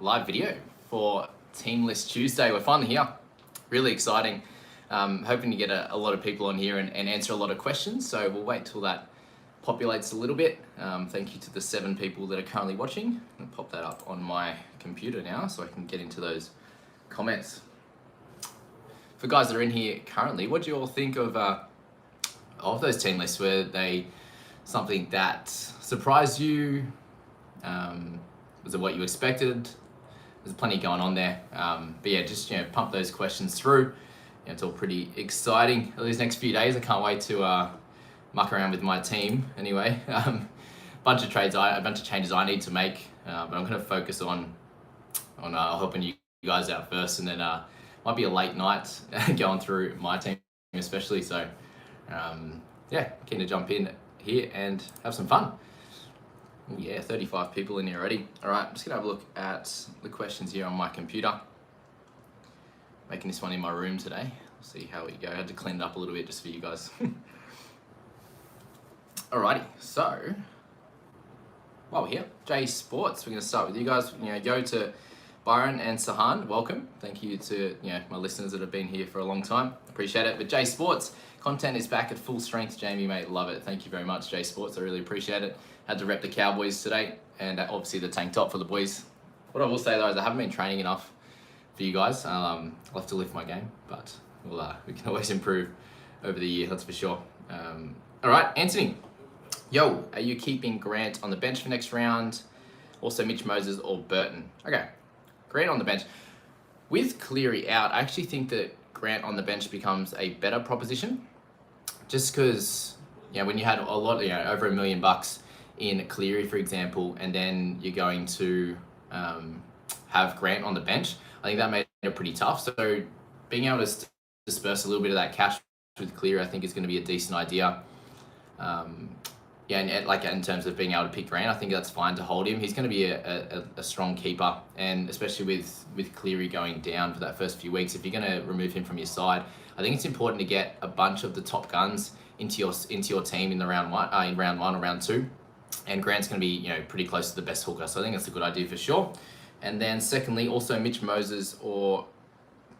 live video for Team List Tuesday. We're finally here. Really exciting. Hoping to get a lot of people on here and answer a lot of questions. So we'll wait till that populates a little bit. Thank you to the 7 people that are currently watching. I'll pop that up on my computer now so I can get into those comments. For guys that are in here currently, what do you all think of those team lists? Were they something that surprised you? Was it what you expected? There's plenty going on there. But yeah, just pump those questions through. It's all pretty exciting. These next few days, I can't wait to muck around with my team. Anyway, a bunch of changes I need to make, but I'm going to focus on helping you guys out first, and then might be a late night going through my team especially. So yeah, keen to jump in here and have some fun. Ooh, yeah, 35 people in here already. All right, I'm just gonna have a look at the questions here on my computer. Making this one in my room today. We'll see how we go. I had to clean it up a little bit just for you guys. Alrighty, so while we're here, J Sports, we're gonna start with you guys. Go to Byron and Sahan, welcome. Thank you to my listeners that have been here for a long time. Appreciate it. But J Sports, content is back at full strength. Jamie, mate, love it. Thank you very much, J Sports. I really appreciate it. Had to rep the Cowboys today, and obviously the tank top for the boys. What I will say though is I haven't been training enough for you guys. I'll have to lift my game, but we can always improve over the year, that's for sure. All right, Anthony. Yo, are you keeping Grant on the bench for next round? Also Mitch Moses or Burton? Okay, Grant on the bench. With Cleary out, I actually think that Grant on the bench becomes a better proposition. Just because, when you had a lot, over $1 million in Cleary, for example, and then you're going to have Grant on the bench, I think that made it pretty tough. So being able to disperse a little bit of that cash with Cleary, I think is going to be a decent idea. And like in terms of being able to pick Grant, I think that's fine to hold him. He's going to be a strong keeper, and especially with Cleary going down for that first few weeks, if you're going to remove him from your side, I think it's important to get a bunch of the top guns into your team in round one or round 2, and Grant's going to be pretty close to the best hooker, so I think that's a good idea for sure. And then secondly, also Mitch Moses or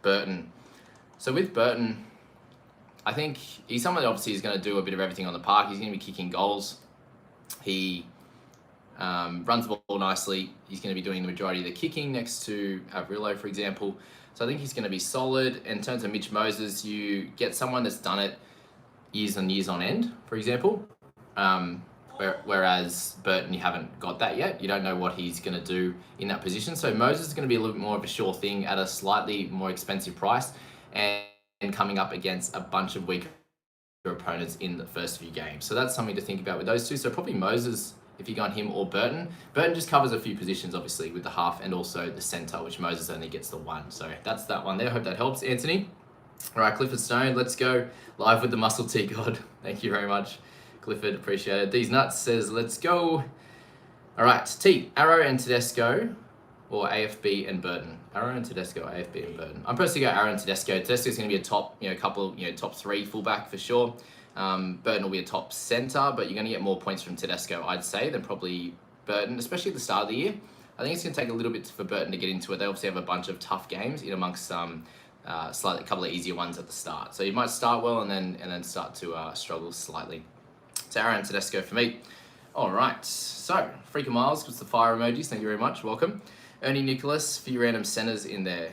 Burton. So with Burton, I think he's someone that obviously is going to do a bit of everything on the park. He's going to be kicking goals. He runs the ball nicely. He's going to be doing the majority of the kicking next to Avrillo, for example. So I think he's going to be solid. In terms of Mitch Moses, you get someone that's done it years and years on end, for example. Whereas Burton, you haven't got that yet. You don't know what he's going to do in that position. So Moses is going to be a little bit more of a sure thing at a slightly more expensive price, and coming up against a bunch of weaker opponents in the first few games. So that's something to think about with those two. So probably Moses, if you go on him, or Burton. Burton just covers a few positions, obviously, with the half and also the centre, which Moses only gets the 1. So that's that one there. I hope that helps, Anthony. All right, Clifford Stone, let's go live with the Muscle Tea God. Thank you very much, Clifford. Appreciate it. These Nuts says, let's go. All right, T, Arrow and Tedesco, or AFB and Burton. Arrow and Tedesco, AFB and Burton. I'm supposed to go Arrow and Tedesco. Tedesco's going to be a top, top 3 fullback for sure. Burton will be a top centre, but you're going to get more points from Tedesco, I'd say, than probably Burton, especially at the start of the year. I think it's going to take a little bit for Burton to get into it. They obviously have a bunch of tough games in amongst some slightly a couple of easier ones at the start. So you might start well and then start to struggle slightly. It's Arrow and Tedesco for me. All right, so Freaker Miles puts the fire emojis. Thank you very much. Welcome. Ernie Nicholas, a few random centers in there.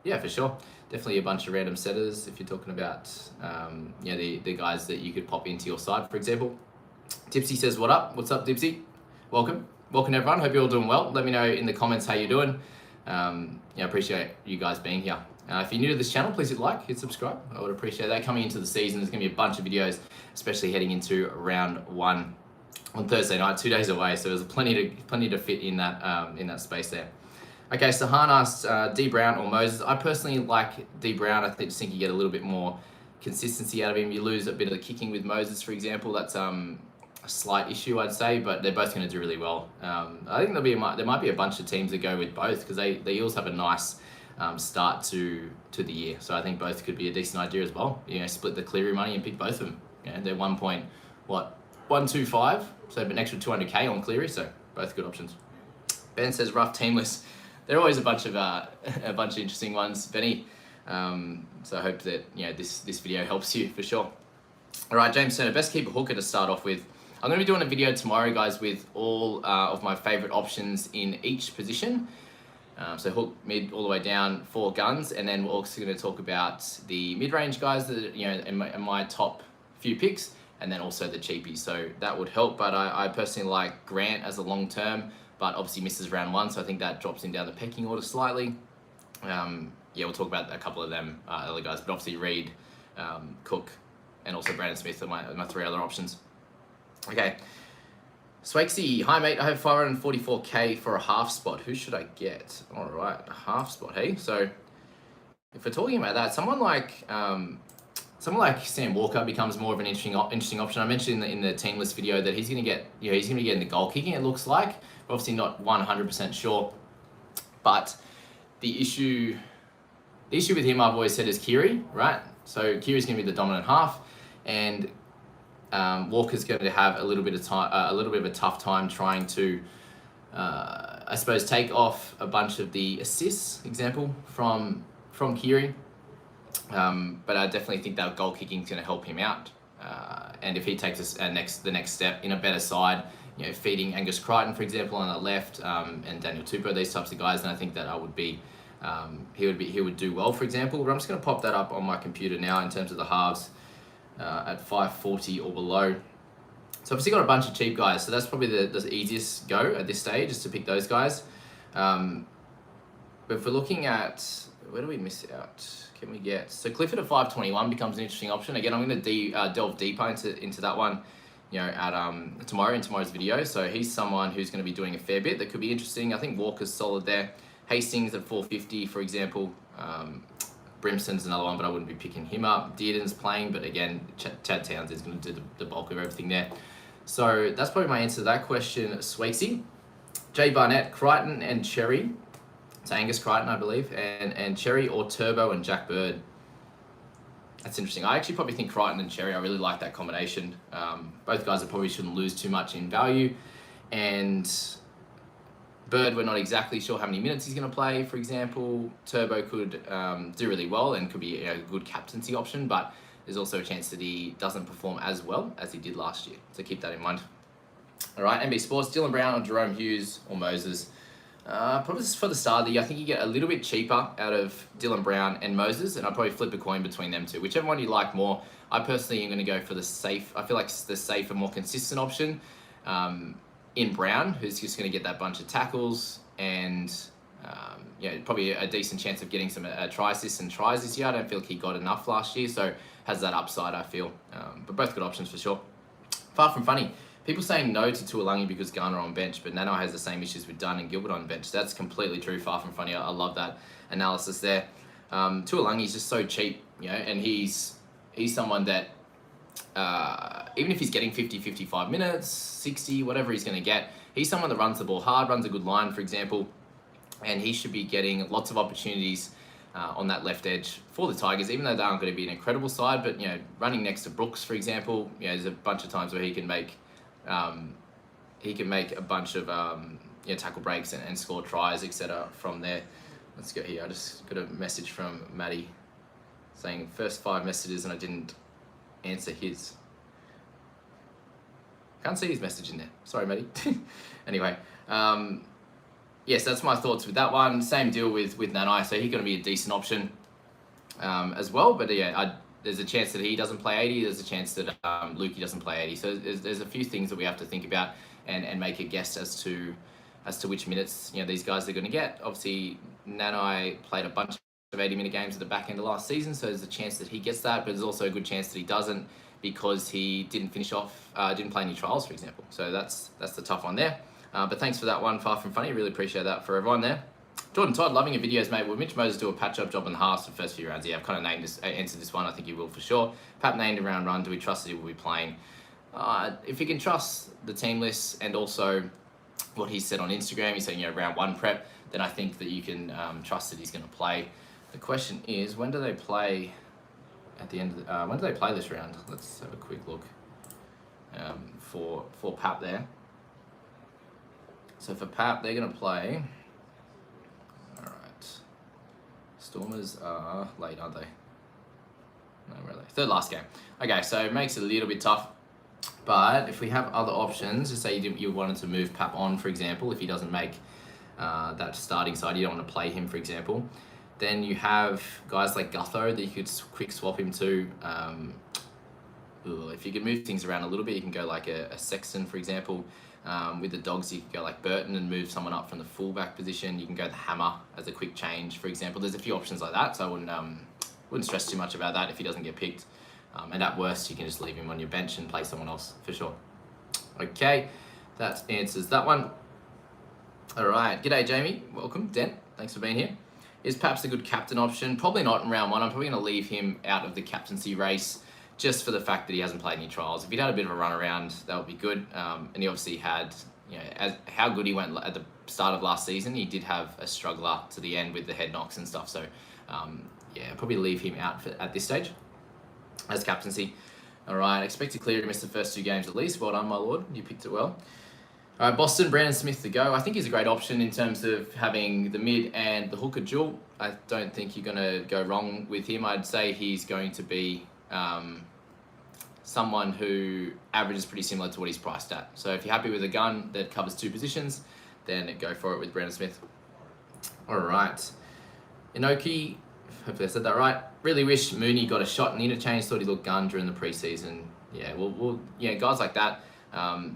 Yeah, for sure. Definitely a bunch of random setters if you're talking about the guys that you could pop into your side, for example. Dipsy says, what up? What's up, Dipsy? Welcome. Welcome, everyone. Hope you're all doing well. Let me know in the comments how you're doing. I appreciate you guys being here. If you're new to this channel, please hit like, hit subscribe. I would appreciate that. Coming into the season, there's going to be a bunch of videos, especially heading into round 1 on Thursday night, 2 days away. So there's plenty to fit in that space there. Okay, Sahan asked D Brown or Moses. I personally like D Brown. I just think you get a little bit more consistency out of him. You lose a bit of the kicking with Moses, for example. That's a slight issue, I'd say, but they're both going to do really well. I think there might be a bunch of teams that go with both, because they Eels have a nice start to the year. So I think both could be a decent idea as well. Split the Cleary money and pick both of them. They're 1.125, so an extra 200k on Cleary. So both good options. Ben says rough team list. They're always a bunch of interesting ones, Benny. So I hope that this video helps you for sure. All right, James Turner, best keeper hooker to start off with. I'm going to be doing a video tomorrow, guys, with all of my favorite options in each position. So hook, mid, all the way down, 4 guns, and then we're also going to talk about the mid-range guys that in my top few picks, and then also the cheapies. So that would help. But I personally like Grant as a long term, but obviously misses round 1, so I think that drops him down the pecking order slightly. We'll talk about a couple of them other guys, but obviously Reed, Cook, and also Brandon Smith are my 3 other options. Okay. Swakesy, hi mate, I have 544k for a half spot. Who should I get? All right, a half spot, hey? So if we're talking about that, someone like Sam Walker becomes more of an interesting option. I mentioned in the team list video that he's going to get, he's going to be getting the goal kicking, it looks like. We're obviously not 100% sure. But the issue with him, I've always said, is Cleary, right? So Cleary's going to be the dominant half, and Walker's going to have a little bit of a tough time trying to, I suppose, take off a bunch of the assists, example, from Cleary. But I definitely think that goal kicking is going to help him out. And if he takes the next step in a better side, feeding Angus Crichton, for example, on the left, and Daniel Tupou, these types of guys, then I think that he would do well, for example. But I'm just going to pop that up on my computer now in terms of the halves. At 540 or below. So obviously got a bunch of cheap guys, so that's probably the easiest go at this stage, is to pick those guys. But if we're looking at, where do we miss out? Can we get, so Clifford at 521 becomes an interesting option. Again, I'm going to delve deeper into that one, at tomorrow's video. So he's someone who's going to be doing a fair bit that could be interesting. I think Walker's solid there. Hastings at 450, for example. Brimson's another one, but I wouldn't be picking him up. Dearden's playing, but again, Chad Towns is going to do the bulk of everything there. So that's probably my answer to that question, Swakesy. Jay Barnett, Crichton and Cherry. It's Angus Crichton, I believe. And Cherry or Turbo and Jack Bird. That's interesting. I actually probably think Crichton and Cherry, I really like that combination. Both guys probably shouldn't lose too much in value. And Bird, we're not exactly sure how many minutes he's going to play, for example. Turbo could do really well and could be a good captaincy option, but there's also a chance that he doesn't perform as well as he did last year. So keep that in mind. All right, NB Sports, Dylan Brown or Jerome Hughes or Moses. Probably for the start of the year, I think you get a little bit cheaper out of Dylan Brown and Moses, and I'll probably flip a coin between them two. Whichever one you like more. I personally am going to go for the safe. I feel like it's the safer, more consistent option. In Brown, who's just going to get that bunch of tackles and probably a decent chance of getting some try assists and tries this year. I don't feel like he got enough last year, so has that upside, I feel. But both good options for sure. Far from funny. People saying no to Tuolangi because Garner on bench, but Nano has the same issues with Dunn and Gilbert on bench. That's completely true. Far from funny. I love that analysis there. Tuolangi is just so cheap, and he's someone that even if he's getting 50, 55 minutes, 60, whatever he's going to get, he's someone that runs the ball hard, runs a good line, for example, and he should be getting lots of opportunities on that left edge for the Tigers, even though they aren't going to be an incredible side. But running next to Brooks, for example, there's a bunch of times where he can make a bunch of tackle breaks and score tries, etc. from there. Let's go here. I just got a message from Maddie saying first 5 messages and I didn't answer his. Can't see his message in there. Sorry, Maddie. Anyway, yes, that's my thoughts with that one. Same deal with Nanai, so he's going to be a decent option as well. But there's a chance that he doesn't play 80. There's a chance that Lukey doesn't play 80. So there's a few things that we have to think about and make a guess as to which minutes these guys are going to get. Obviously, Nanai played a bunch of 80-minute games at the back end of last season, so there's a chance that he gets that, but there's also a good chance that he doesn't because he didn't didn't play any trials, for example. So that's the tough one there. But thanks for that one, Far From Funny. Really appreciate that for everyone there. Jordan Todd, loving your videos, mate. Will Mitch Moses do a patch-up job in the halves for the first few rounds? Yeah, I've kind of answered this one. I think he will for sure. Pap named a round run. Do we trust that he will be playing? If you can trust the team list and also what he said on Instagram, he's saying round 1 prep, then I think that you can trust that he's going to play. The question is, when do they play at the end of when do they play this round? Let's have a quick look for Pap there. So for Pap, they're going to play Stormers are late, aren't they? No, really. Third last game. Okay, so it makes it a little bit tough. But if we have other options, just say you wanted to move Pap on, for example, if he doesn't make that starting side, you don't want to play him, for example, then you have guys like Gutho that you could quick swap him to. If you could move things around a little bit, you can go like a Sexton, for example. With the Dogs, you could go like Burton and move someone up from the fullback position. You can go the Hammer as a quick change, for example. There's a few options like that, so I wouldn't stress too much about that if he doesn't get picked. And at worst, you can just leave him on your bench and play someone else for sure. Okay, that answers that one. All right, g'day Jamie, welcome. Dent, thanks for being here. Is perhaps a good captain option? Probably not in round one. I'm probably going to leave him out of the captaincy race just for the fact that he hasn't played any trials. If he'd had a bit of a run around, that would be good. And he obviously had, as how good he went at the start of last season, he did have a struggler to the end with the head knocks and stuff. So probably leave him out at this stage as captaincy. All right, expected Cleary to miss the first 2 games at least. Well done, my lord. You picked it well. All right, Boston, Brandon Smith to go. I think he's a great option in terms of having the mid and the hooker duel. I don't think you're going to go wrong with him. I'd say he's going to be someone who averages pretty similar to what he's priced at. So if you're happy with a gun that covers 2 positions, then go for it with Brandon Smith. All right. Inoki, hopefully I said that right. Really wish Mooney got a shot in the interchange. Thought he looked gun during the preseason. Yeah, guys like that,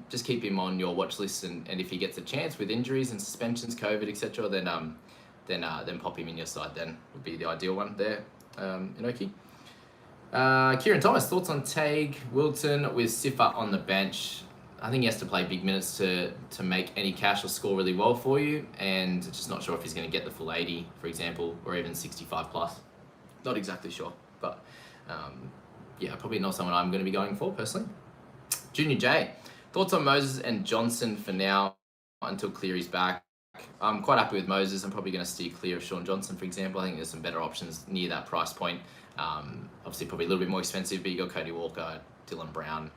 just keep him on your watch list, and if he gets a chance with injuries and suspensions, COVID, etc., then pop him in your side. Then would be the ideal one there. Inoki. Kieran Thomas, thoughts on Tague Wilton with Sifa on the bench? I think he has to play big minutes to make any cash or score really well for you, and just not sure if he's going to get the full 80, for example, or even 65 plus. Not exactly sure, but probably not someone I'm going to be going for personally. Junior J, thoughts on Moses and Johnson for now until Cleary's back? I'm quite happy with Moses. I'm probably going to steer clear of Sean Johnson, for example. I think there's some better options near that price point. Obviously, probably a little bit more expensive, but you got Cody Walker, Dylan Brown,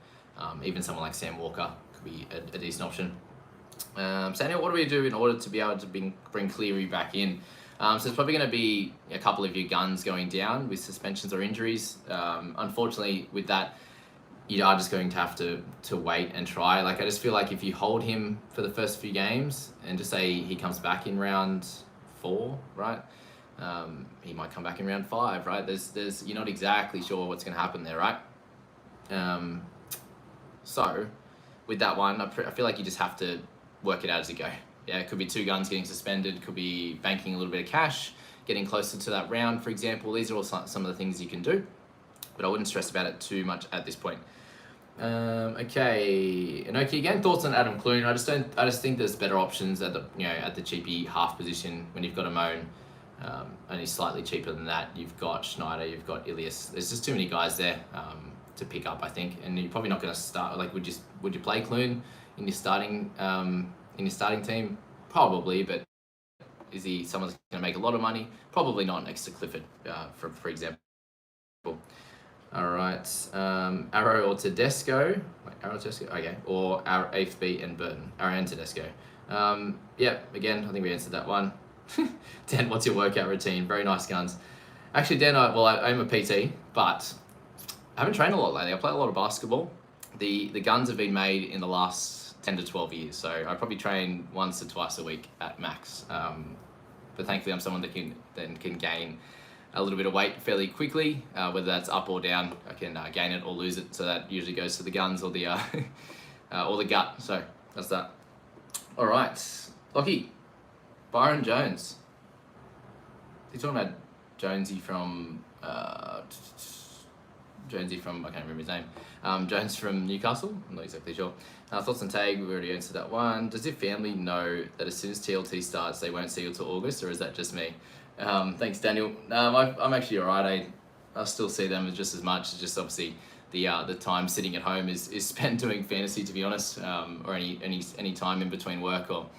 even someone like Sam Walker could be a decent option. Samuel, what do we do in order to be able to bring Cleary back in? So it's probably going to be a couple of your guns going down with suspensions or injuries. Unfortunately, with that, you are just going to have to wait and try. Like, I just feel like if you hold him for the first few games and just say he comes back in round 4, right? He might come back in round 5, right? There's you're not exactly sure what's going to happen there, right? So with that one, I feel like you just have to work it out as you go. Yeah, it could be 2 guns getting suspended, could be banking a little bit of cash, getting closer to that round, for example. These are all some of the things you can do, but I wouldn't stress about it too much at this point. Okay, Inoki again. Thoughts on Adam Clooney? I just think there's better options at the cheapy half position when you've got a Moan. Only slightly cheaper than that. You've got Schneider, you've got Ilias. There's just too many guys there to pick up, I think. And you're probably not going to start. Like, would you play Clune in your starting team? Probably, but is he someone that's going to make a lot of money? Probably not next to Clifford, for example. All right, Arrow or Tedesco? Wait, Arrow Tedesco? Okay, or AFB and Burton. Arrow and Tedesco. Again, I think we answered that one. Dan, what's your workout routine? Very nice guns. Actually, Dan, I'm a PT, but I haven't trained a lot lately. I play a lot of basketball. The guns have been made in the last 10 to 12 years, so I probably train once or twice a week at max. But thankfully, I'm someone that can gain a little bit of weight fairly quickly, whether that's up or down. I can gain it or lose it, so that usually goes to the guns or the or the gut. So that's that. All right, Lockie, Byron Jones. He's talking about Jonesy from I can't remember his name. Jones from Newcastle. I'm not exactly sure. Thoughts on Tague? We already answered that one. Does your family know that as soon as TLT starts, they won't see you till August, or is that just me? Thanks, Daniel. I'm actually alright. I still see them just as much. It's just obviously the time sitting at home is spent doing fantasy, to be honest, or any time in between work or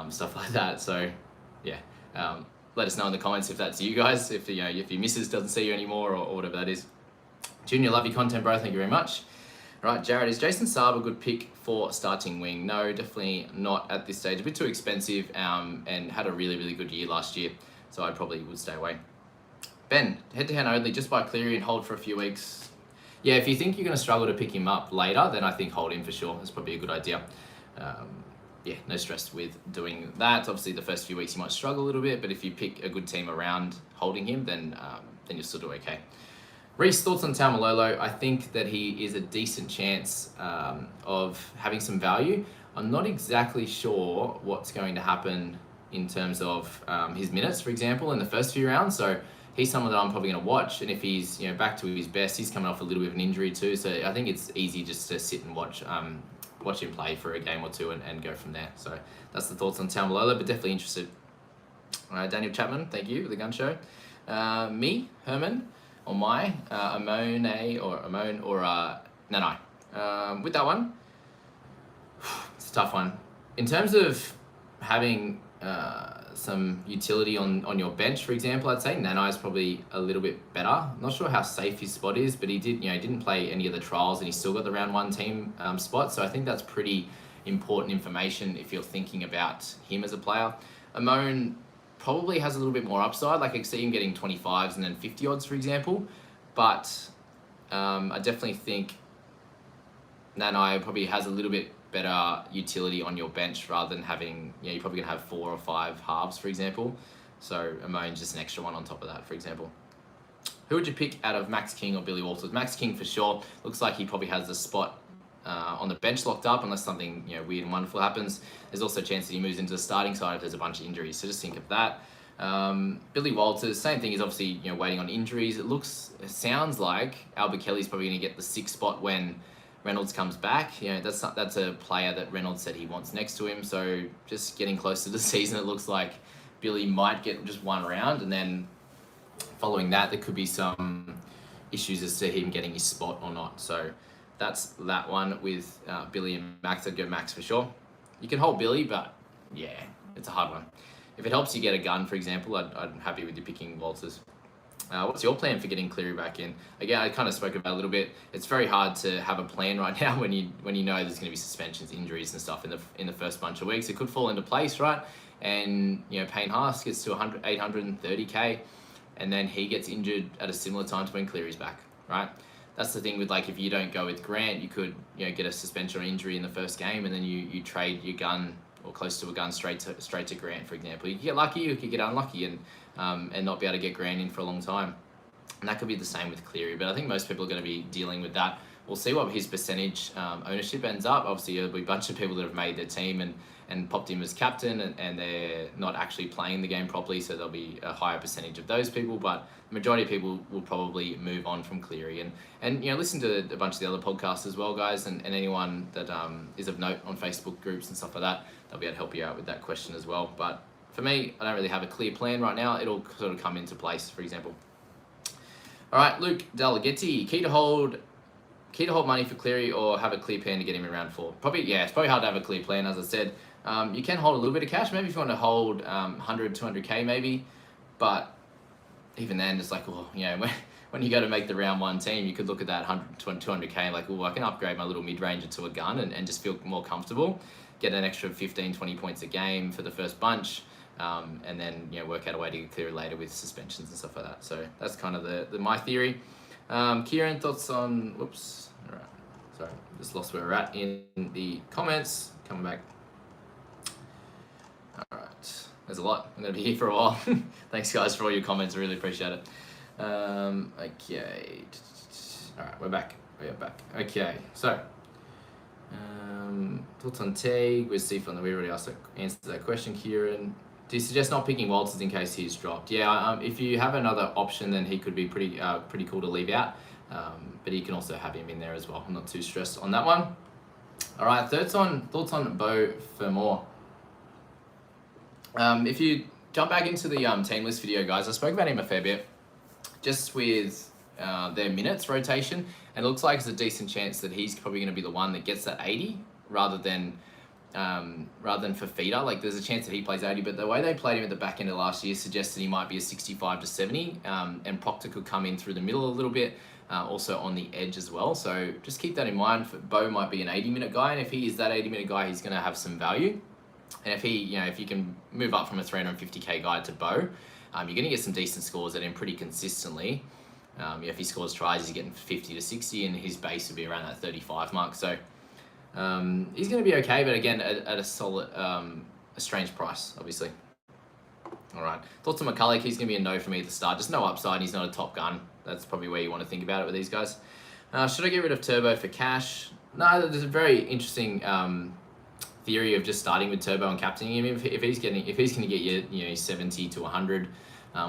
stuff like that. So yeah, let us know in the comments if that's you guys. If your missus doesn't see you anymore or whatever that is. Junior, love your content, bro. Thank you very much. Right, Jared, is Jason Saab a good pick for starting wing? No, definitely not at this stage. A bit too expensive, and had a really, really good year last year. So I probably would stay away. Ben, head-to-hand only, just buy Cleary and hold for a few weeks. Yeah, if you think you're going to struggle to pick him up later, then I think hold him for sure. That's probably a good idea. Yeah, no stress with doing that. Obviously, the first few weeks you might struggle a little bit, but if you pick a good team around holding him, then you'll still do okay. Reece, thoughts on Tao Malolo? I think that he is a decent chance of having some value. I'm not exactly sure what's going to happen in terms of his minutes, for example, in the first few rounds. So he's someone that I'm probably going to watch. And if he's back to his best, he's coming off a little bit of an injury too. So I think it's easy just to sit and watch him play for a game or two and go from there. So that's the thoughts on Tao Malolo, but definitely interested. Daniel Chapman, thank you for the gun show. Me, Herman, or my Amone or Nanai. With that one, it's a tough one. In terms of having some utility on your bench, for example, I'd say Nanai is probably a little bit better. I'm not sure how safe his spot is, but he didn't play any of the trials and he still got the round one team spot. So I think that's pretty important information if you're thinking about him as a player. Amone probably has a little bit more upside. Like I see him getting 25s and then 50 odds, for example. But I definitely think Nanai probably has a little bit better utility on your bench rather than having, you're probably gonna have 4 or 5 halves, for example. So Amone's just an extra one on top of that, for example. Who would you pick out of Max King or Billy Walters? Max King for sure. Looks like he probably has the spot on the bench locked up unless something weird and wonderful happens. There's also a chance that he moves into the starting side if there's a bunch of injuries. So just think of that. Billy Walters, same thing. Is obviously waiting on injuries. It sounds like Albert Kelly's probably going to get the 6th spot when Reynolds comes back. That's a player that Reynolds said he wants next to him. So just getting close to the season, it looks like Billy might get just one round, and then following that, there could be some issues as to him getting his spot or not. So that's that one with Billy and Max. I'd go Max for sure. You can hold Billy, but yeah, it's a hard one. If it helps you get a gun, for example, I'm happy with you picking Walters. What's your plan for getting Cleary back in? Again, I kind of spoke about it a little bit. It's very hard to have a plan right now when you know there's going to be suspensions, injuries, and stuff in the first bunch of weeks. It could fall into place, right? And Payne Haas gets to 830k, and then he gets injured at a similar time to when Cleary's back, right? That's the thing with if you don't go with Grant, you could get a suspension or injury in the first game, and then you trade your gun or close to a gun straight to Grant, for example. You could get lucky, you could get unlucky, and not be able to get Grant in for a long time. And that could be the same with Cleary, but I think most people are going to be dealing with that. We'll see what his percentage ownership ends up. Obviously, there'll be a bunch of people that have made their team and popped him as captain, and they're not actually playing the game properly, so there'll be a higher percentage of those people, but the majority of people will probably move on from Cleary. And listen to a bunch of the other podcasts as well, guys, and anyone that is of note on Facebook groups and stuff like that, they'll be able to help you out with that question as well. But for me, I don't really have a clear plan right now. It'll sort of come into place, for example. All right, Luke Delagetti, key to hold money for Cleary or have a clear plan to get him in round 4? It's probably hard to have a clear plan, as I said. You can hold a little bit of cash, maybe if you want to hold 100, 200k maybe, but even then, it's when you go to make the round 1 team, you could look at that 100, 200k and I can upgrade my little mid-ranger to a gun and just feel more comfortable, get an extra 15, 20 points a game for the first bunch, and then work out a way to get Cleary later with suspensions and stuff like that. So that's kind of my theory. Kieran, thoughts on, whoops, all right, sorry, just lost where we're at in the comments, coming back. All right, there's a lot. I'm going to be here for a while. Thanks, guys, for all your comments. I really appreciate it. Okay. All right, we're back. Okay, so thoughts on Teague with Steve on the we already answered that question, Kieran. Do you suggest not picking Walters in case he's dropped? Yeah, if you have another option, then he could be pretty cool to leave out. But you can also have him in there as well. I'm not too stressed on that one. All right, thoughts on Beau Fermor. If you jump back into the team list video, guys, I spoke about him a fair bit, just with their minutes rotation, and it looks like there's a decent chance that he's probably going to be the one that gets that 80 rather than Fafita. There's a chance that he plays 80, but the way they played him at the back end of last year suggests that he might be a 65 to 70, and Proctor could come in through the middle a little bit, also on the edge as well. So just keep that in mind. Beau might be an 80-minute guy, and if he is that 80-minute guy, he's going to have some value. And if if you can move up from a 350k guy to Bo, you're going to get some decent scores at him pretty consistently. If he scores tries, he's getting 50 to 60, and his base would be around that 35 mark. So he's going to be okay, but again, at a solid, a strange price, obviously. All right. Thoughts on McCulloch? He's going to be a no for me at the start. Just no upside. He's not a top gun. That's probably where you want to think about it with these guys. Should I get rid of Turbo for cash? No, there's a very interesting theory of just starting with Turbo and captaining him. If he's going to get you 70 to 100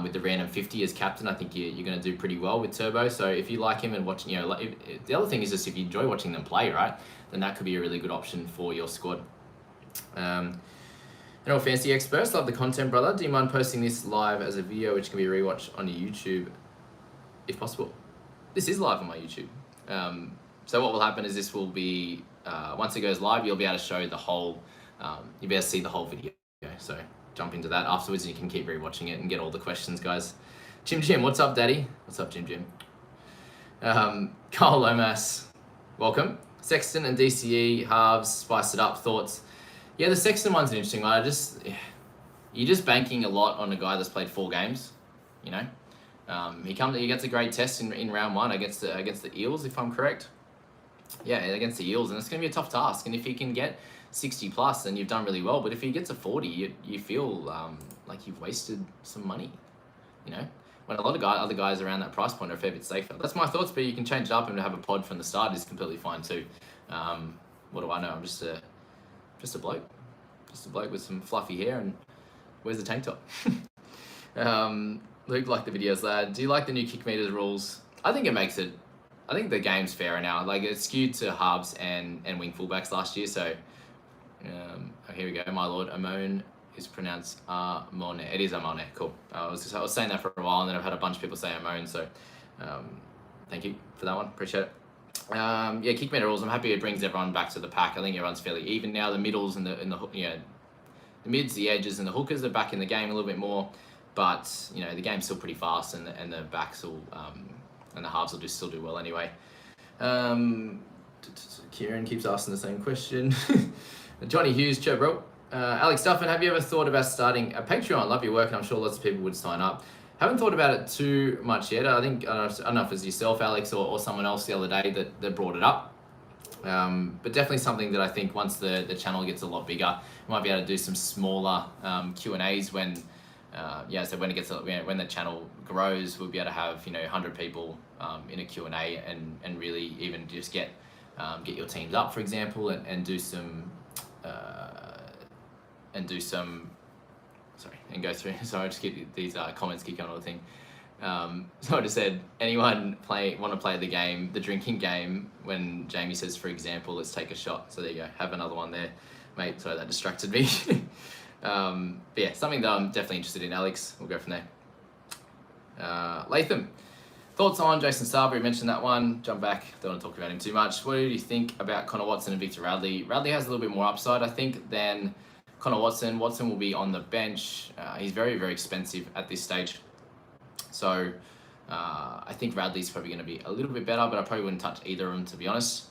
with the random 50 as captain, I think you're going to do pretty well with Turbo. So if you like him and watching, the other thing is just if you enjoy watching them play, right, then that could be a really good option for your squad. And all fancy experts, love the content, brother. Do you mind posting this live as a video, which can be rewatched on your YouTube, if possible? This is live on my YouTube. So what will happen is this will be, once it goes live, you'll be able to show the whole, you'll be able to see the whole video. So jump into that afterwards and you can keep rewatching it and get all the questions, guys. Jim, what's up, Daddy? What's up, Jim? Carl Lomas, welcome. Sexton and DCE, halves, spice it up, thoughts. Yeah, the Sexton one's an interesting one. You're just banking a lot on a guy that's played 4 games, He gets a great test in round 1 against the Eels, if I'm correct. Yeah, against the Eels, and it's going to be a tough task. And if he can get 60 plus, then you've done really well. But if he gets a 40, you feel like you've wasted some money, When a lot of other guys around that price point are a fair bit safer. That's my thoughts, but you can change it up and have a pod from the start is completely fine too. What do I know? I'm just a bloke with some fluffy hair and wears the tank top. Luke, like the videos, lad. Do you like the new kick meters rules? I think the game's fairer now. Like, it's skewed to halves and wing fullbacks last year. So, here we go. My lord, Amon is pronounced Amone. It is Amone. Cool. I was saying that for a while, and then I've had a bunch of people say Amon. So, thank you for that one. Appreciate it. Kick meter rules. I'm happy it brings everyone back to the pack. I think everyone's fairly even now. The middles and the mids, the edges, and the hookers are back in the game a little bit more. But the game's still pretty fast, and the backs will and the halves will still do well anyway. Kieran keeps asking the same question. Johnny Hughes, Joe bro. Alex Duffin, have you ever thought about starting a Patreon? Love your work, and I'm sure lots of people would sign up. Haven't thought about it too much yet. I don't know if it was yourself, Alex, or someone else the other day that brought it up. But definitely something that I think once the channel gets a lot bigger, we might be able to do some smaller Q&As when when it gets when the channel grows, we'll be able to have 100 people in a Q&A and really even just get your teams up, for example, and do some and go through. Sorry, I just keep these comments keep going on the thing. So I just said, anyone want to play the game, the drinking game, when Jamie says, for example, let's take a shot. So there you go, have another one there, mate. Sorry, that distracted me. But yeah, something that I'm definitely interested in, Alex. We'll go from there. Latham, thoughts on Jason Saab? We mentioned that one. Jump back, don't want to talk about him too much. What do you think about Connor Watson and Victor Radley? Radley has a little bit more upside, I think, than Connor Watson. Watson will be on the bench. He's very, very expensive at this stage. So I think Radley's probably going to be a little bit better, but I probably wouldn't touch either of them, to be honest.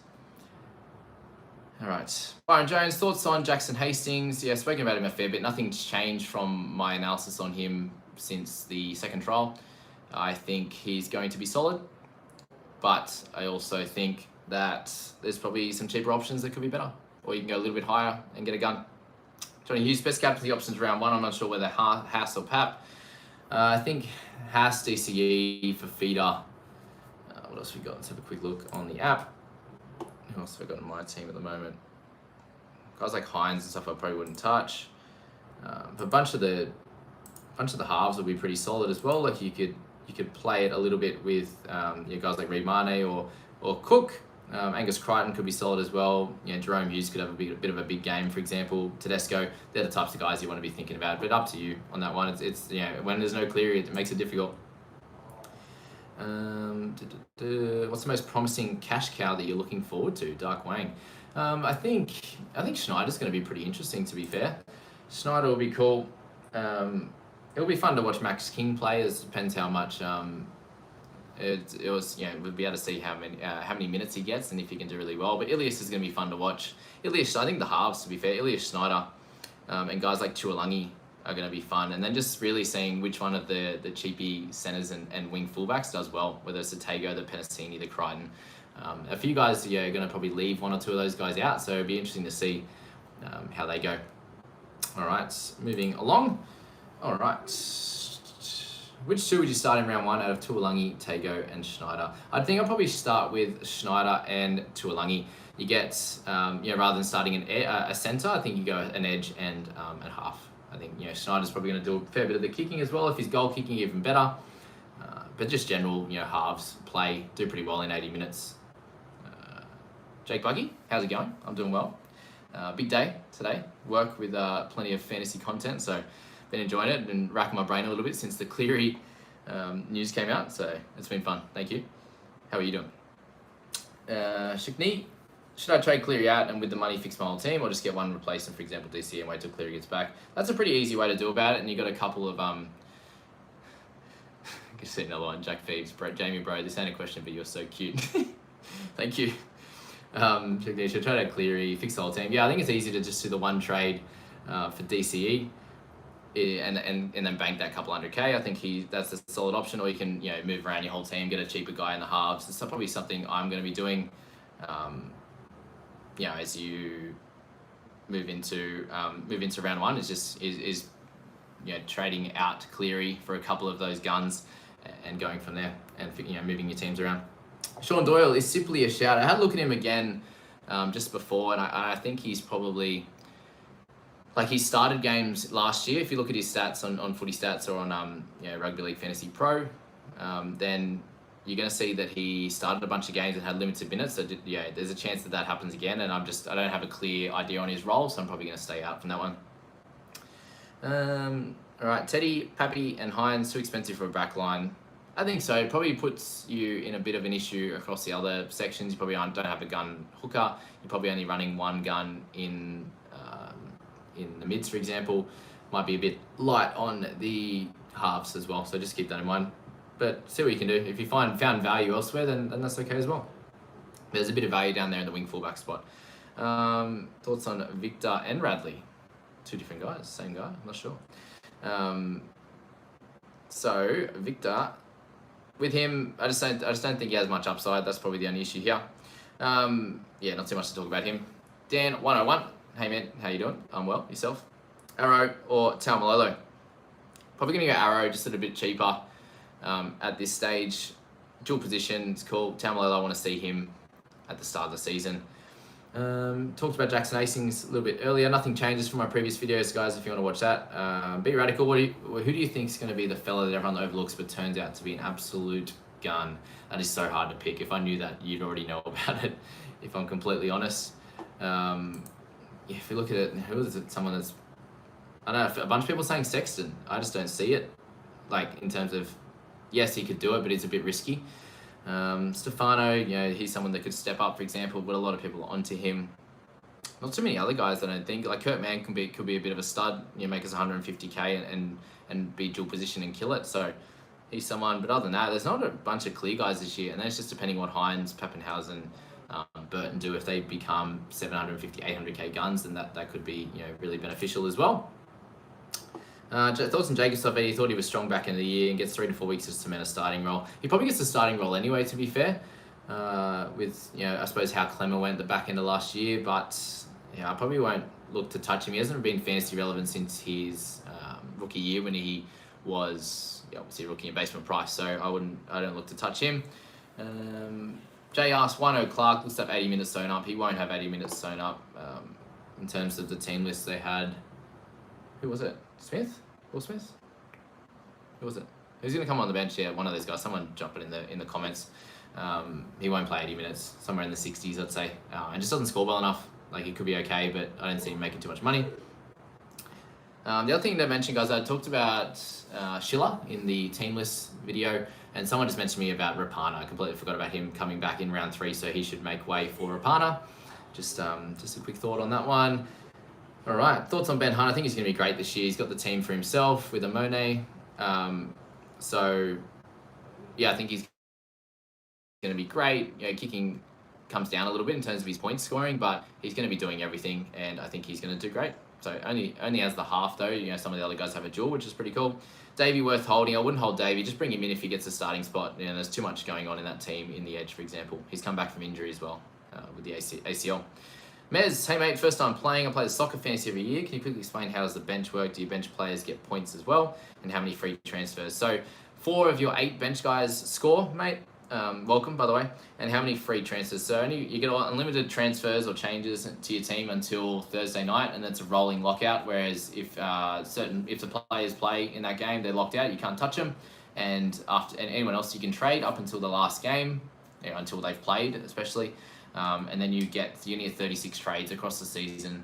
All right. Byron Jones, thoughts on Jackson Hastings? Yeah, spoken about him a fair bit. Nothing's changed from my analysis on him since the second trial. I think he's going to be solid, but I also think that there's probably some cheaper options that could be better, or you can go a little bit higher and get a gun. Johnny Hughes, best captaincy options round 1. I'm not sure whether Haas or Pap. I think Haas, DCE for feeder. What else we got? Let's have a quick look on the app. Who else have I got on my team at the moment? Guys like Hines and stuff I probably wouldn't touch. But a bunch of the halves will be pretty solid as well. Like you could play it a little bit with guys like Reid Mane or Cook. Angus Crichton could be solid as well. Jerome Hughes could have a bit of a big game, for example. Tedesco, they're the types of guys you want to be thinking about. But up to you on that one. It's when there's no Cleary, it makes it difficult. What's the most promising cash cow that you're looking forward to? Dark Wang. I think Schneider's going to be pretty interesting, to be fair. Schneider will be cool. It'll be fun to watch Max King play. It depends how much we'll be able to see how many minutes he gets and if he can do really well. But Ilias is going to be fun to watch. Ilias, I think the halves, to be fair, Ilias, Schneider, and guys like Tuolangi are going to be fun. And then just really seeing which one of the cheapy centres and wing fullbacks does well, whether it's the Tago, the Penasini, the Crichton. A few guys are going to probably leave one or two of those guys out, so it'll be interesting to see how they go. All right, moving along. All right. Which two would you start in round one out of Tuolangi, Tago, and Schneider? I think I'll probably start with Schneider and Tuolangi. You get, rather than starting a centre, I think you go an edge and a half. I think, Schneider's probably going to do a fair bit of the kicking as well. If he's goal kicking, even better. But just general, halves, play, do pretty well in 80 minutes. Jake Buggy, how's it going? I'm doing well. Big day today. Work with plenty of fantasy content, so been enjoying it and racking my brain a little bit since the Cleary news came out. So it's been fun. Thank you. How are you doing? Shikni, should I trade Cleary out and with the money fix my whole team, or just get one replacement, for example, DC, and wait till Cleary gets back? That's a pretty easy way to do about it, and you got a couple of I can see another one. Jack Phoebes, Jamie, bro. This ain't a question, but you're so cute. Thank you. Should trade out Cleary, fix the whole team. Yeah, I think it's easy to just do the one trade for DCE and then bank that couple $100K. I think that's a solid option. Or you can move around your whole team, get a cheaper guy in the halves. It's probably something I'm going to be doing. As you move into round one, is trading out Cleary for a couple of those guns and going from there and moving your teams around. Sean Doyle is simply a shout. I had a look at him again just before, and I think he's probably, he started games last year. If you look at his stats on Footy Stats or on Rugby League Fantasy Pro, then you're going to see that he started a bunch of games and had limited minutes. So there's a chance that happens again, and I don't have a clear idea on his role, so I'm probably going to stay out from that one. All right, Teddy, Pappy, and Hines, too expensive for a back line. I think so. It probably puts you in a bit of an issue across the other sections. You probably don't have a gun hooker. You're probably only running one gun in the mids, for example. Might be a bit light on the halves as well. So just keep that in mind. But see what you can do. If you found value elsewhere, then that's okay as well. There's a bit of value down there in the wing fullback spot. Thoughts on Victor and Radley? Two different guys, same guy. I'm not sure. So Victor. With him, I just don't think he has much upside. That's probably the only issue here. Not too much to talk about him. Dan 101. Hey man, how you doing? I'm well. Yourself? Arrow or Tao Malolo? Probably gonna go Arrow, just a little bit cheaper at this stage. Dual position, it's cool. Tao Malolo, I want to see him at the start of the season. Talked about Jackson Hastings a little bit earlier. Nothing changes from my previous videos, guys, if you want to watch that. Be radical. Who do you think is going to be the fella that everyone overlooks but turns out to be an absolute gun? That is so hard to pick. If I knew that, you'd already know about it, if I'm completely honest. If you look at it, who is it? Someone that's, I don't know, a bunch of people saying Sexton. I just don't see it. In terms of, yes, he could do it, but it's a bit risky. Stefano, he's someone that could step up, for example, but a lot of people are onto him. Not too many other guys, I don't think. Kurt Mann could be a bit of a stud, make us 150K and be dual position and kill it. So he's someone, but other than that, there's not a bunch of clear guys this year, and then it's just depending what Hines, Pappenhausen, Burton do. If they become 750, 800K guns, then that could be really beneficial as well. Thoughts on Jacob Stoffel. He thought he was strong back in the year and gets 3 to 4 weeks to cement a starting role. He probably gets the starting role anyway, to be fair, with, I suppose how Clemmer went the back end of last year, but I probably won't look to touch him. He hasn't been fantasy relevant since his rookie year when he was obviously rookie in basement price, so I don't look to touch him. Jay asked, Wino Clark looks to have 80 minutes sewn up. He won't have 80 minutes sewn up. In terms of the team list they had, who was it? Smith? Will Smith? Who was it? Who's going to come on the bench? Yeah, one of those guys. Someone drop it in the comments. He won't play 80 minutes, somewhere in the 60s, I'd say. And just doesn't score well enough. He could be okay, but I don't see him making too much money. The other thing to mention, guys, I talked about Schiller in the team list video, and someone just mentioned me about Rapana. I completely forgot about him coming back in round 3, so he should make way for Rapana. Just a quick thought on that one. All right, thoughts on Ben Hunt. I think he's going to be great this year. He's got the team for himself with Amone. I think he's going to be great. Kicking comes down a little bit in terms of his point scoring, but he's going to be doing everything, and I think he's going to do great. So only has the half though. You know, some of the other guys have a dual, which is pretty cool. Davey worth holding. I wouldn't hold Davey. Just bring him in if he gets a starting spot. You know, there's too much going on in that team in the edge, for example. He's come back from injury as well with the ACL. Mez, hey mate, first time playing. I play the soccer fantasy every year. Can you quickly explain how does the bench work? Do your bench players get points as well? And how many free transfers? So 4 of your 8 bench guys score, mate. Welcome, by the way. And how many free transfers? So you get unlimited transfers or changes to your team until Thursday night, and that's a rolling lockout. Whereas if the players play in that game, they're locked out. You can't touch them. And anyone else you can trade up until the last game, until they've played, especially. And then you get 36 trades across the season,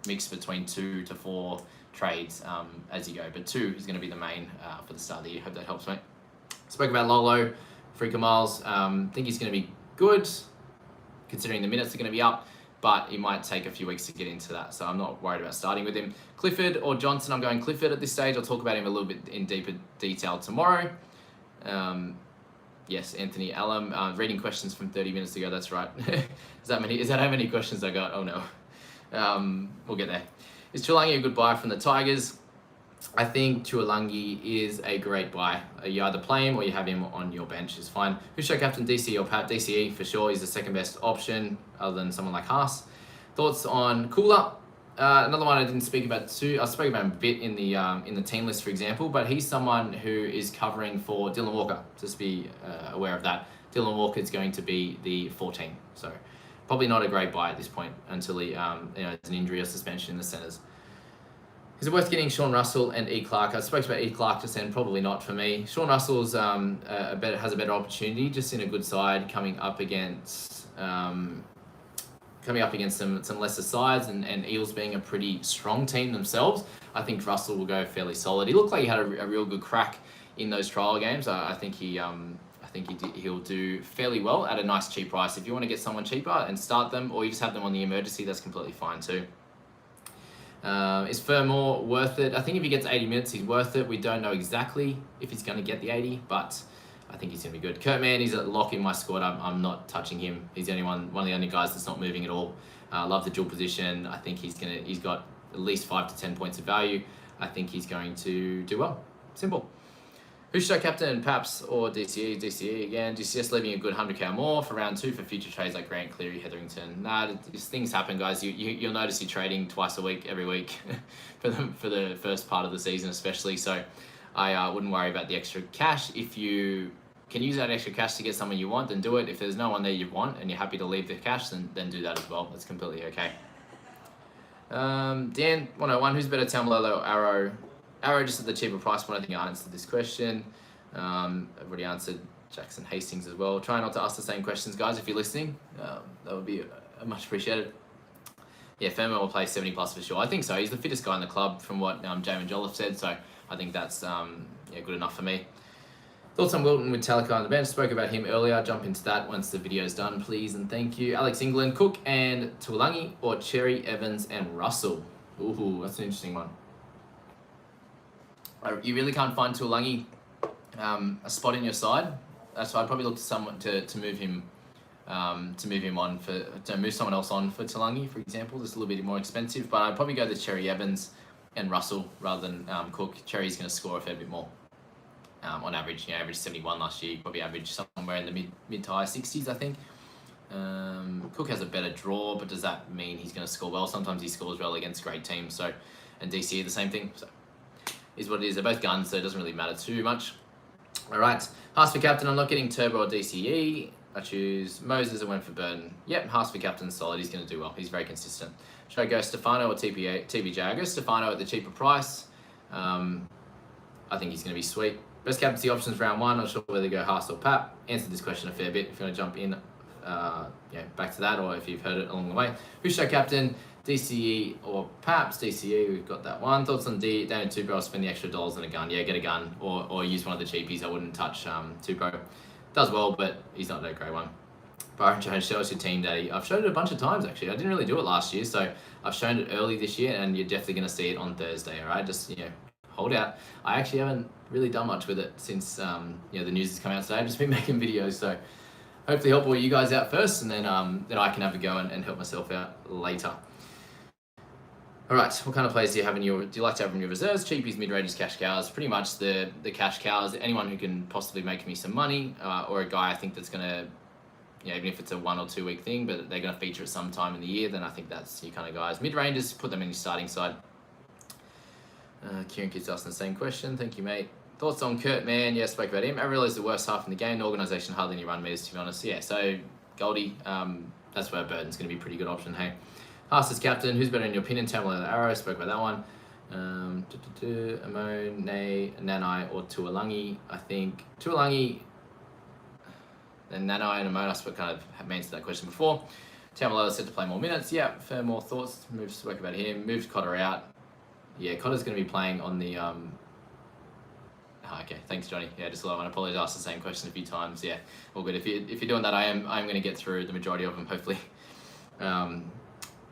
mixed between 2 to 4 trades as you go. But 2 is going to be the main for the start of the year. Hope that helps, mate. Spoke about Lolo, Freaker Miles. Think he's going to be good, considering the minutes are going to be up, but it might take a few weeks to get into that. So I'm not worried about starting with him. Clifford or Johnson, I'm going Clifford at this stage. I'll talk about him a little bit in deeper detail tomorrow. Yes, Anthony Allam. Reading questions from 30 minutes ago. That's right. Is that how many questions I got? Oh no. We'll get there. Is Tuolangi a good buy from the Tigers? I think Tuolangi is a great buy. You either play him or you have him on your bench. Is fine. Who's show captain? DC or Pat? DCE for sure. He's the second best option other than someone like Haas. Thoughts on Cooler? Another one I didn't speak about too. I spoke about him a bit in the team list, for example, but he's someone who is covering for Dylan Walker. Just be aware of that. Dylan Walker is going to be the 14, so probably not a great buy at this point until he has an injury or suspension in the centres. Is it worth getting Sean Russell and E. Clark? I spoke about E. Clark just then, probably not for me. Sean Russell's has a better opportunity, just in a good side coming up against some lesser sides, and Eels being a pretty strong team themselves. I think Russell will go fairly solid. He looked like he had a real good crack in those trial games. I think he'll do fairly well at a nice cheap price. If you want to get someone cheaper and start them, or you just have them on the emergency, that's completely fine too. Is Fermor worth it? I think if he gets 80 minutes, he's worth it. We don't know exactly if he's going to get the 80, but I think he's going to be good. Kurtman, he's a lock in my squad. I'm not touching him. He's the only one of the only guys that's not moving at all. Love the dual position. I think he's got at least 5 to 10 points of value. I think he's going to do well. Simple. Who's show captain? Paps or DCE? DCE again. DCS leaving a good 100k or more for round 2 for future trades like Grant, Cleary, Hetherington. These things happen, guys. You'll notice you're trading twice a week, every week for the first part of the season, especially. So I wouldn't worry about the extra cash. If you can use that extra cash to get someone you want, then do it. If there's no one there you want and you're happy to leave the cash, then do that as well. That's completely okay. Dan 101, who's better, Tao Malolo or Arrow? Arrow just at the cheaper price point. I think I answered this question. I've already answered Jackson Hastings as well. Try not to ask the same questions, guys, if you're listening. That would be much appreciated. Yeah, Fermo will play 70 plus for sure. I think so. He's the fittest guy in the club from what Jamin Jolliffe said, so I think that's good enough for me. Thoughts on Wilton with Talika on the bench. Spoke about him earlier. Jump into that once the video's done, please, and thank you. Alex England, Cook and Tuolangi, or Cherry, Evans and Russell? Ooh, that's an interesting one. You really can't find Tuolangi a spot in your side. So I'd probably look to someone to move him move someone else on for Tuolangi, for example. Just a little bit more expensive, but I'd probably go to Cherry, Evans and Russell rather than Cook. Cherry's going to score a fair bit more. On average, averaged 71 last year. Probably averaged somewhere in the mid to high 60s, I think. Cook has a better draw, but does that mean he's going to score well? Sometimes he scores well against great teams. So, and DC the same thing. So, is what it is. They're both guns, so it doesn't really matter too much. All right, Haas for captain. I'm not getting Turbo or DCE. I choose Moses and went for Burton. Yep, Haas for captain, solid. He's going to do well. He's very consistent. Should I go Stefano or TBJ? I go Stefano at the cheaper price. I think he's going to be sweet. Best captaincy options round 1. Not sure whether to go Haas or Pap. Answered this question a fair bit. If you want to jump in, back to that, or if you've heard it along the way. Who's show captain? DCE or Paps? DCE, we've got that one. Thoughts on Daniel Tupou? I'll spend the extra dollars on a gun. Yeah, get a gun or use one of the cheapies. I wouldn't touch Tupou. Does well, but he's not a great one. Byron Jones, show us your team, Daddy. I've showed it a bunch of times, actually. I didn't really do it last year, so I've shown it early this year, and you're definitely going to see it on Thursday, all right? Just, hold out. I actually haven't really done much with it since, the news has come out today. I've just been making videos, so hopefully help all you guys out first, and then I can have a go and help myself out later. Is it worth getting Cody or Burton? I think Burton's going to be a good buy. I think he's going to be sweet. Best captaincy options round 1. Not sure whether to go Haas or Pap. Answered this question a fair bit. If you want to jump in, All right, what kind of players do you have in your? Do you like to have in your reserves? Cheapies, mid-ranges, cash cows. Pretty much the cash cows. Anyone who can possibly make me some money, or a guy I think that's gonna, even if it's a 1 or 2 week thing, but they're gonna feature at some time in the year. Then I think that's your kind of guys. Mid-ranges, put them in your starting side. Kieran keeps asking the same question. Thank you, mate. Thoughts on Kurt, man? Yeah, spoke about him. Avril is the worst half in the game. The organisation hardly any run meters, to be honest. Yeah, so Goldie, that's where Burton's going to be a pretty good option, hey. Hastings captain, who's better in your opinion? Tao Malolo, Arrow, spoke about that one. Amon, Nanai, or Tuolangi. I think Tuolangi and Nanai and Amon, I kind of have answered that question before. Tao Malolo said to play more minutes. Yeah, fair, more thoughts. Spoke about him. Moved Cotter out. Yeah, Cotter's going to be playing on the... okay, thanks, Johnny. Yeah, just want to apologise. Asked the same question a few times. Yeah, all good. If you're doing that, I'm going to get through the majority of them, hopefully.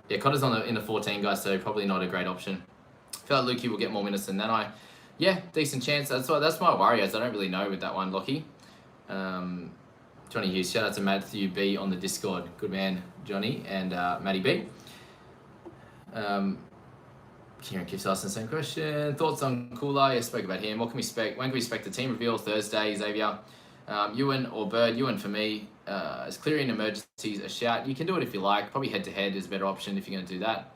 Yeah, Cotter's in the 14, guys, so probably not a great option. I feel like Lukey will get more minutes than Nanai. Yeah, decent chance. That's my worry, as I don't really know with that one, Lockie. Johnny Hughes, shout out to Matthew B on the Discord. Good man, Johnny, and Matty B. Kieran keeps asking the same question. Thoughts on Kula? Yeah, spoke about him. What can we expect? When can we expect the team reveal? Thursday, Xavier. Ewan or Bird? Ewan for me. Is Cleary in emergencies a shout? You can do it if you like. Probably head-to-head is a better option if you're going to do that.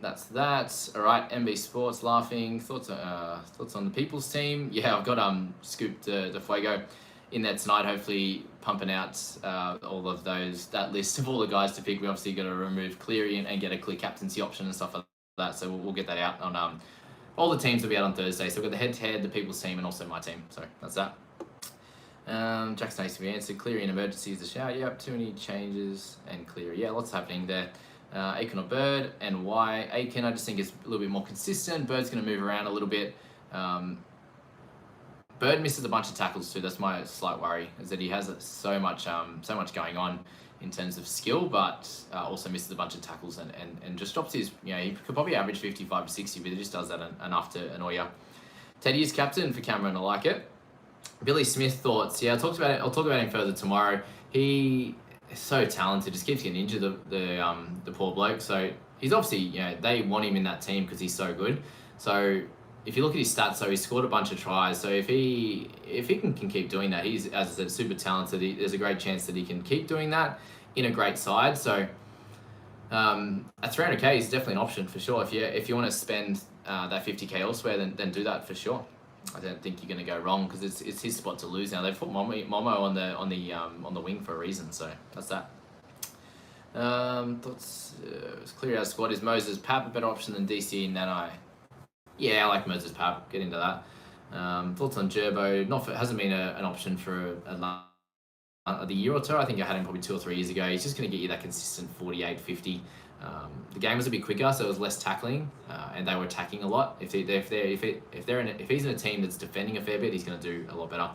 That's that. All right, MB Sports laughing. Thoughts on the People's team? Yeah, I've got Scoop de Fuego in there tonight, hopefully pumping out all of that list of all the guys to pick. We obviously got to remove Cleary and get a clear captaincy option and stuff like that. So we'll get that out on all the teams will be out on Thursday. So we've got the head-to-head, the People's team, and also my team. So that's that. Jackson needs to be answered. Cleary in emergency is a shout. Yep, too many changes and Cleary. Yeah, lots happening there. Aiken or Bird, and why Aiken? I just think it's a little bit more consistent. Bird's going to move around a little bit. Bird misses a bunch of tackles too. That's my slight worry, is that he has so much going on in terms of skill, but also misses a bunch of tackles and just drops his. He could probably average 55 to 60, but he just does that enough to annoy you. Teddy is captain for Cameron. I like it. Billy Smith thoughts. Yeah, I'll talk about him further tomorrow. He is so talented. Just keeps getting injured. The poor bloke. So he's obviously they want him in that team because he's so good. So if you look at his stats, so he scored a bunch of tries. So if he can keep doing that, he's, as I said, super talented. There's a great chance that he can keep doing that in a great side. So at 300k is definitely an option for sure. If you want to spend that 50k elsewhere, then do that for sure. I don't think you're going to go wrong because it's his spot to lose now. They've put Momo on the wing for a reason. So that's that. Thoughts? It's clear our squad is Moses Pap a better option than DC and Nanai. Yeah, I like Moses Pap. Get into that. Thoughts on Gerbo? Hasn't been an option for the year or two. I think I had him probably 2 or 3 years ago. He's just going to get you that consistent 48, 50. The game was a bit quicker, so it was less tackling, and they were attacking a lot. If he's in a team that's defending a fair bit, he's going to do a lot better.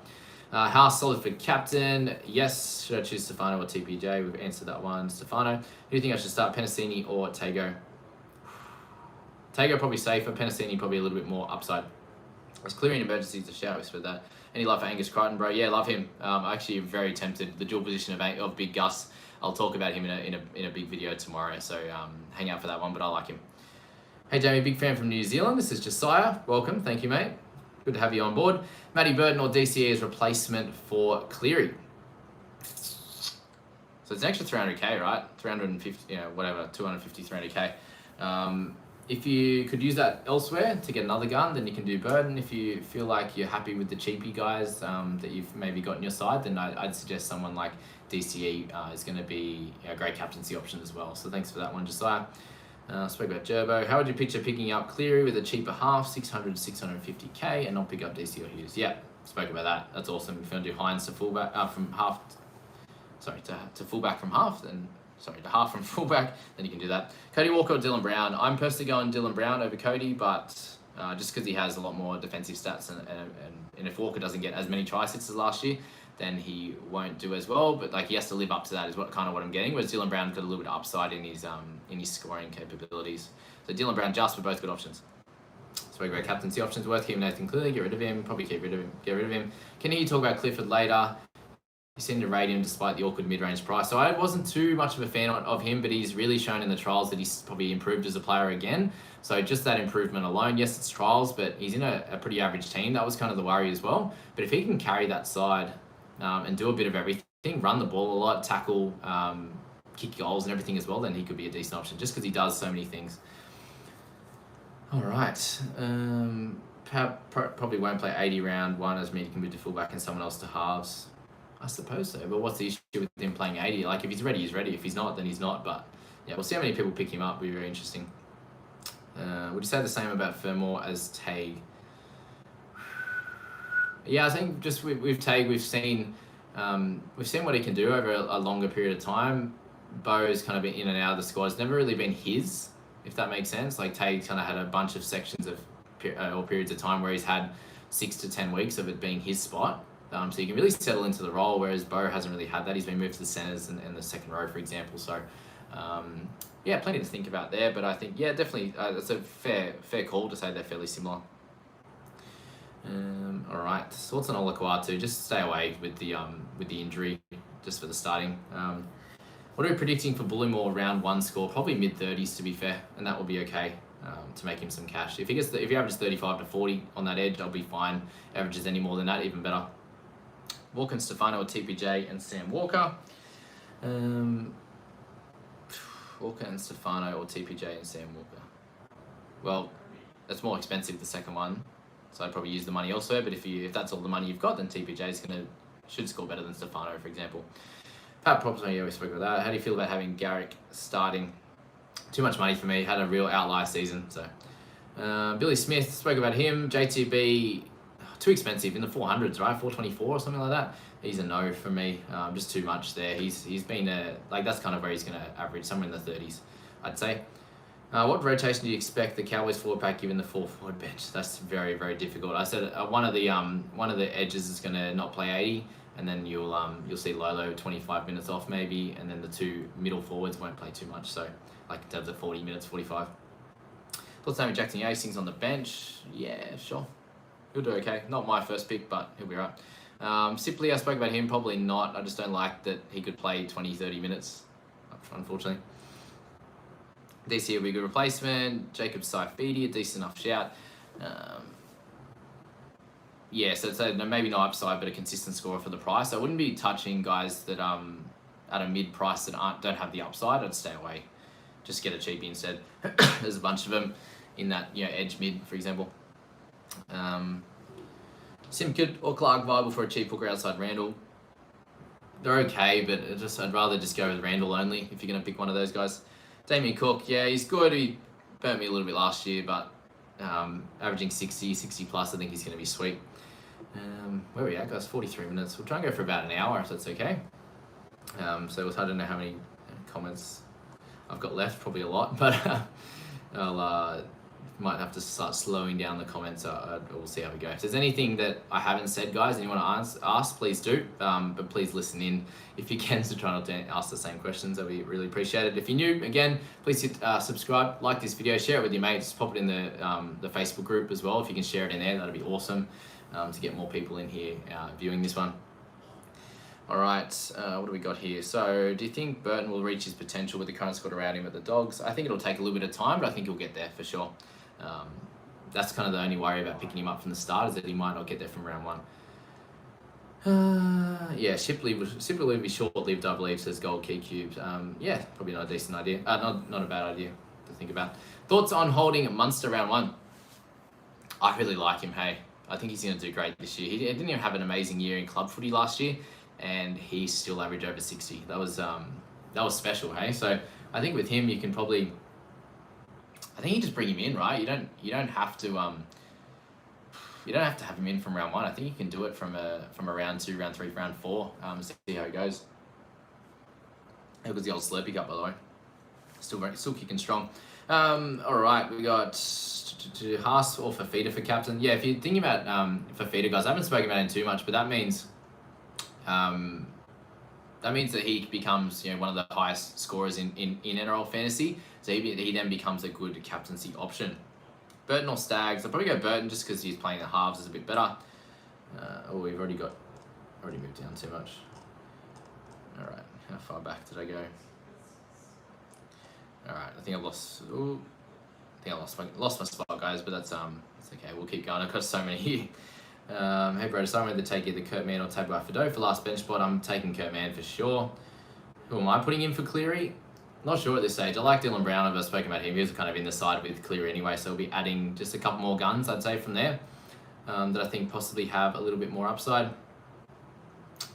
House solid for captain. Yes, should I choose Stefano or TPJ? We've answered that one. Stefano. Who do you think I should start? Penasini or Tago? Tago probably safer. Penasini probably a little bit more upside. It's Cleary in emergencies to shout. We said that. Any love for Angus Crichton, bro? Yeah, love him. Actually, very tempted. The dual position of Big Gus. I'll talk about him in a big video tomorrow. So hang out for that one. But I like him. Hey Jamie, big fan from New Zealand. This is Josiah. Welcome. Thank you, mate. Good to have you on board. Matty Burton or DCE as replacement for Cleary. So it's an extra 300k, right? 350, whatever, 250, 300k. If you could use that elsewhere to get another gun, then you can do Burton. If you feel like you're happy with the cheapy guys that you've maybe got on your side, then I'd suggest someone like DCE is going to be a great captaincy option as well. So thanks for that one, Josiah. Spoke about Gerbo. How would you picture picking up Cleary with a cheaper half, 600 to 650k, and not pick up DC or Hughes? Yeah, spoke about that. That's awesome. If you want to do Hines to fullback from half, to fullback from half, then to half from fullback, then you can do that. Cody Walker or Dylan Brown? I'm personally going Dylan Brown over Cody, but just because he has a lot more defensive stats, and if Walker doesn't get as many try-hits as last year, then he won't do as well. But he has to live up to that is what I'm getting. Whereas Dylan Brown's got a little bit of upside in his scoring capabilities. So Dylan Brown, just for both good options. Spoke about captaincy options. Worth keeping Nathan Cleary. Get rid of him. Probably get rid of him. Can you talk about Clifford later? You seem to rate him despite the awkward mid-range price. So I wasn't too much of a fan of him, but he's really shown in the trials that he's probably improved as a player again. So just that improvement alone, yes, it's trials, but he's in a pretty average team. That was kind of the worry as well. But if he can carry that side and do a bit of everything, run the ball a lot, tackle, kick goals and everything as well, then he could be a decent option just because he does so many things. All right. Probably won't play 80 round one as me to move to fullback and someone else to halves. I suppose so, but what's the issue with him playing 80? Like, if he's ready, he's ready. If he's not, then he's not. But yeah, we'll see how many people pick him up. It'll be very interesting. Would you say the same about Fermor as Tague? Yeah, I think just with Tague, we've seen what he can do over a longer period of time. Bo's kind of been in and out of the squad. It's never really been his, if that makes sense. Like, Tague kind of had a bunch of sections of or periods of time where he's had 6 to 10 weeks of it being his spot. So you can really settle into the role, whereas Bo hasn't really had that. He's been moved to the centres and the second row, for example. So, yeah, plenty to think about there. But I think, yeah, definitely, it's a fair call to say they're fairly similar. All right, thoughts on Olakwatu? Just stay away with the injury, just for the starting. What are we predicting for Bullimore round one score? Probably mid-30s, to be fair, and that will be okay. To make him some cash. If he averages 35 to 40 on that edge, I'll be fine. Averages any more than that, even better. Walker and Stefano or TPJ and Sam Walker. Walker and Stefano or TPJ and Sam Walker. Well, that's more expensive, the second one. So I'd probably use the money elsewhere. But if that's all the money you've got, then TPJ should score better than Stefano, for example. Pat Props, yeah, we spoke about that. How do you feel about having Garrick starting? Too much money for me. Had a real outlier season. So Billy Smith, spoke about him. JTB, too expensive in the 400s, right? 424 or something like that. He's a no for me. Just too much there. He's been that's kind of where he's going to average, somewhere in the 30s, I'd say. What rotation do you expect the Cowboys forward pack given the 4-forward bench? That's very, very difficult. I said one of the edges is going to not play 80, and then you'll see Lolo 25 minutes off maybe, and then the two middle forwards won't play too much. So like in terms of 40 minutes, 45. Thoughts Sammy Jackson Hastings on the bench? Yeah, sure. He'll do okay. Not my first pick, but he'll be right. Sipley, I spoke about him. Probably not. I just don't like that he could play 20, 30 minutes, unfortunately. DC will be a good replacement. Jacob Saifidi, a decent enough shout. Yeah, so maybe no upside, but a consistent scorer for the price. I wouldn't be touching guys that at a mid price that don't have the upside. I'd stay away. Just get a cheapie instead. There's a bunch of them in that edge mid, for example. Simkid or Clark viable for a cheap hooker outside Randall. They're okay, but I'd rather just go with Randall only if you're going to pick one of those guys. Damien Cook, yeah, he's good. He burnt me a little bit last year, but averaging 60 plus, I think he's going to be sweet. Where are we at, guys? 43 minutes. We'll try and go for about an hour if that's okay. So I don't know how many comments I've got left, probably a lot, but I'll might have to start slowing down the comments. We'll see how we go. If there's anything that I haven't said, guys, and you want to ask, please do. But please listen in if you can, to try not to ask the same questions. That'd be really appreciated. If you're new, again, please hit subscribe, like this video, share it with your mates, pop it in the Facebook group as well. If you can share it in there, that'd be awesome to get more people in here viewing this one. All right, what do we got here? So, do you think Burton will reach his potential with the current squad around him at the Dogs? I think it'll take a little bit of time, but I think he'll get there for sure. That's kind of the only worry about picking him up from the start, is that he might not get there from round one. Yeah, Shipley would be short-lived, I believe, says Gold Key Cubes. Yeah, probably not a decent idea. Not a bad idea to think about. Thoughts on holding Munster round one? I really like him, hey. I think he's going to do great this year. He didn't even have an amazing year in club footy last year, and he still averaged over 60. That was special, hey. So I think with him, you can probably, I think you just bring him in, right? You don't have to have him in from round one. I think you can do it from a round 2, round 3, round 4. See how it goes. It was the old Slurpee Cup, by the way. Still kicking strong. All right, we got Haas or Fafita for captain. Yeah, if you're thinking about Fafita, guys, I haven't spoken about him too much, but that means that he becomes one of the highest scorers in NRL fantasy. So he then becomes a good captaincy option. Burton or Stags? I'll probably go Burton just because he's playing the halves is a bit better. We've already moved down too much. All right, how far back did I go? All right, I think I've lost. Ooh, I think I lost my spot, guys. But that's it's okay. We'll keep going. I've got so many here. Hey, bro, deciding whether to take either Kurt Mann or Tabu Fado for last bench spot. I'm taking Kurt Mann for sure. Who am I putting in for Cleary? Not sure at this stage. I like Dylan Brown. I've spoken about him. He's kind of in the side with Cleary anyway, so we'll be adding just a couple more guns, I'd say, from there that I think possibly have a little bit more upside.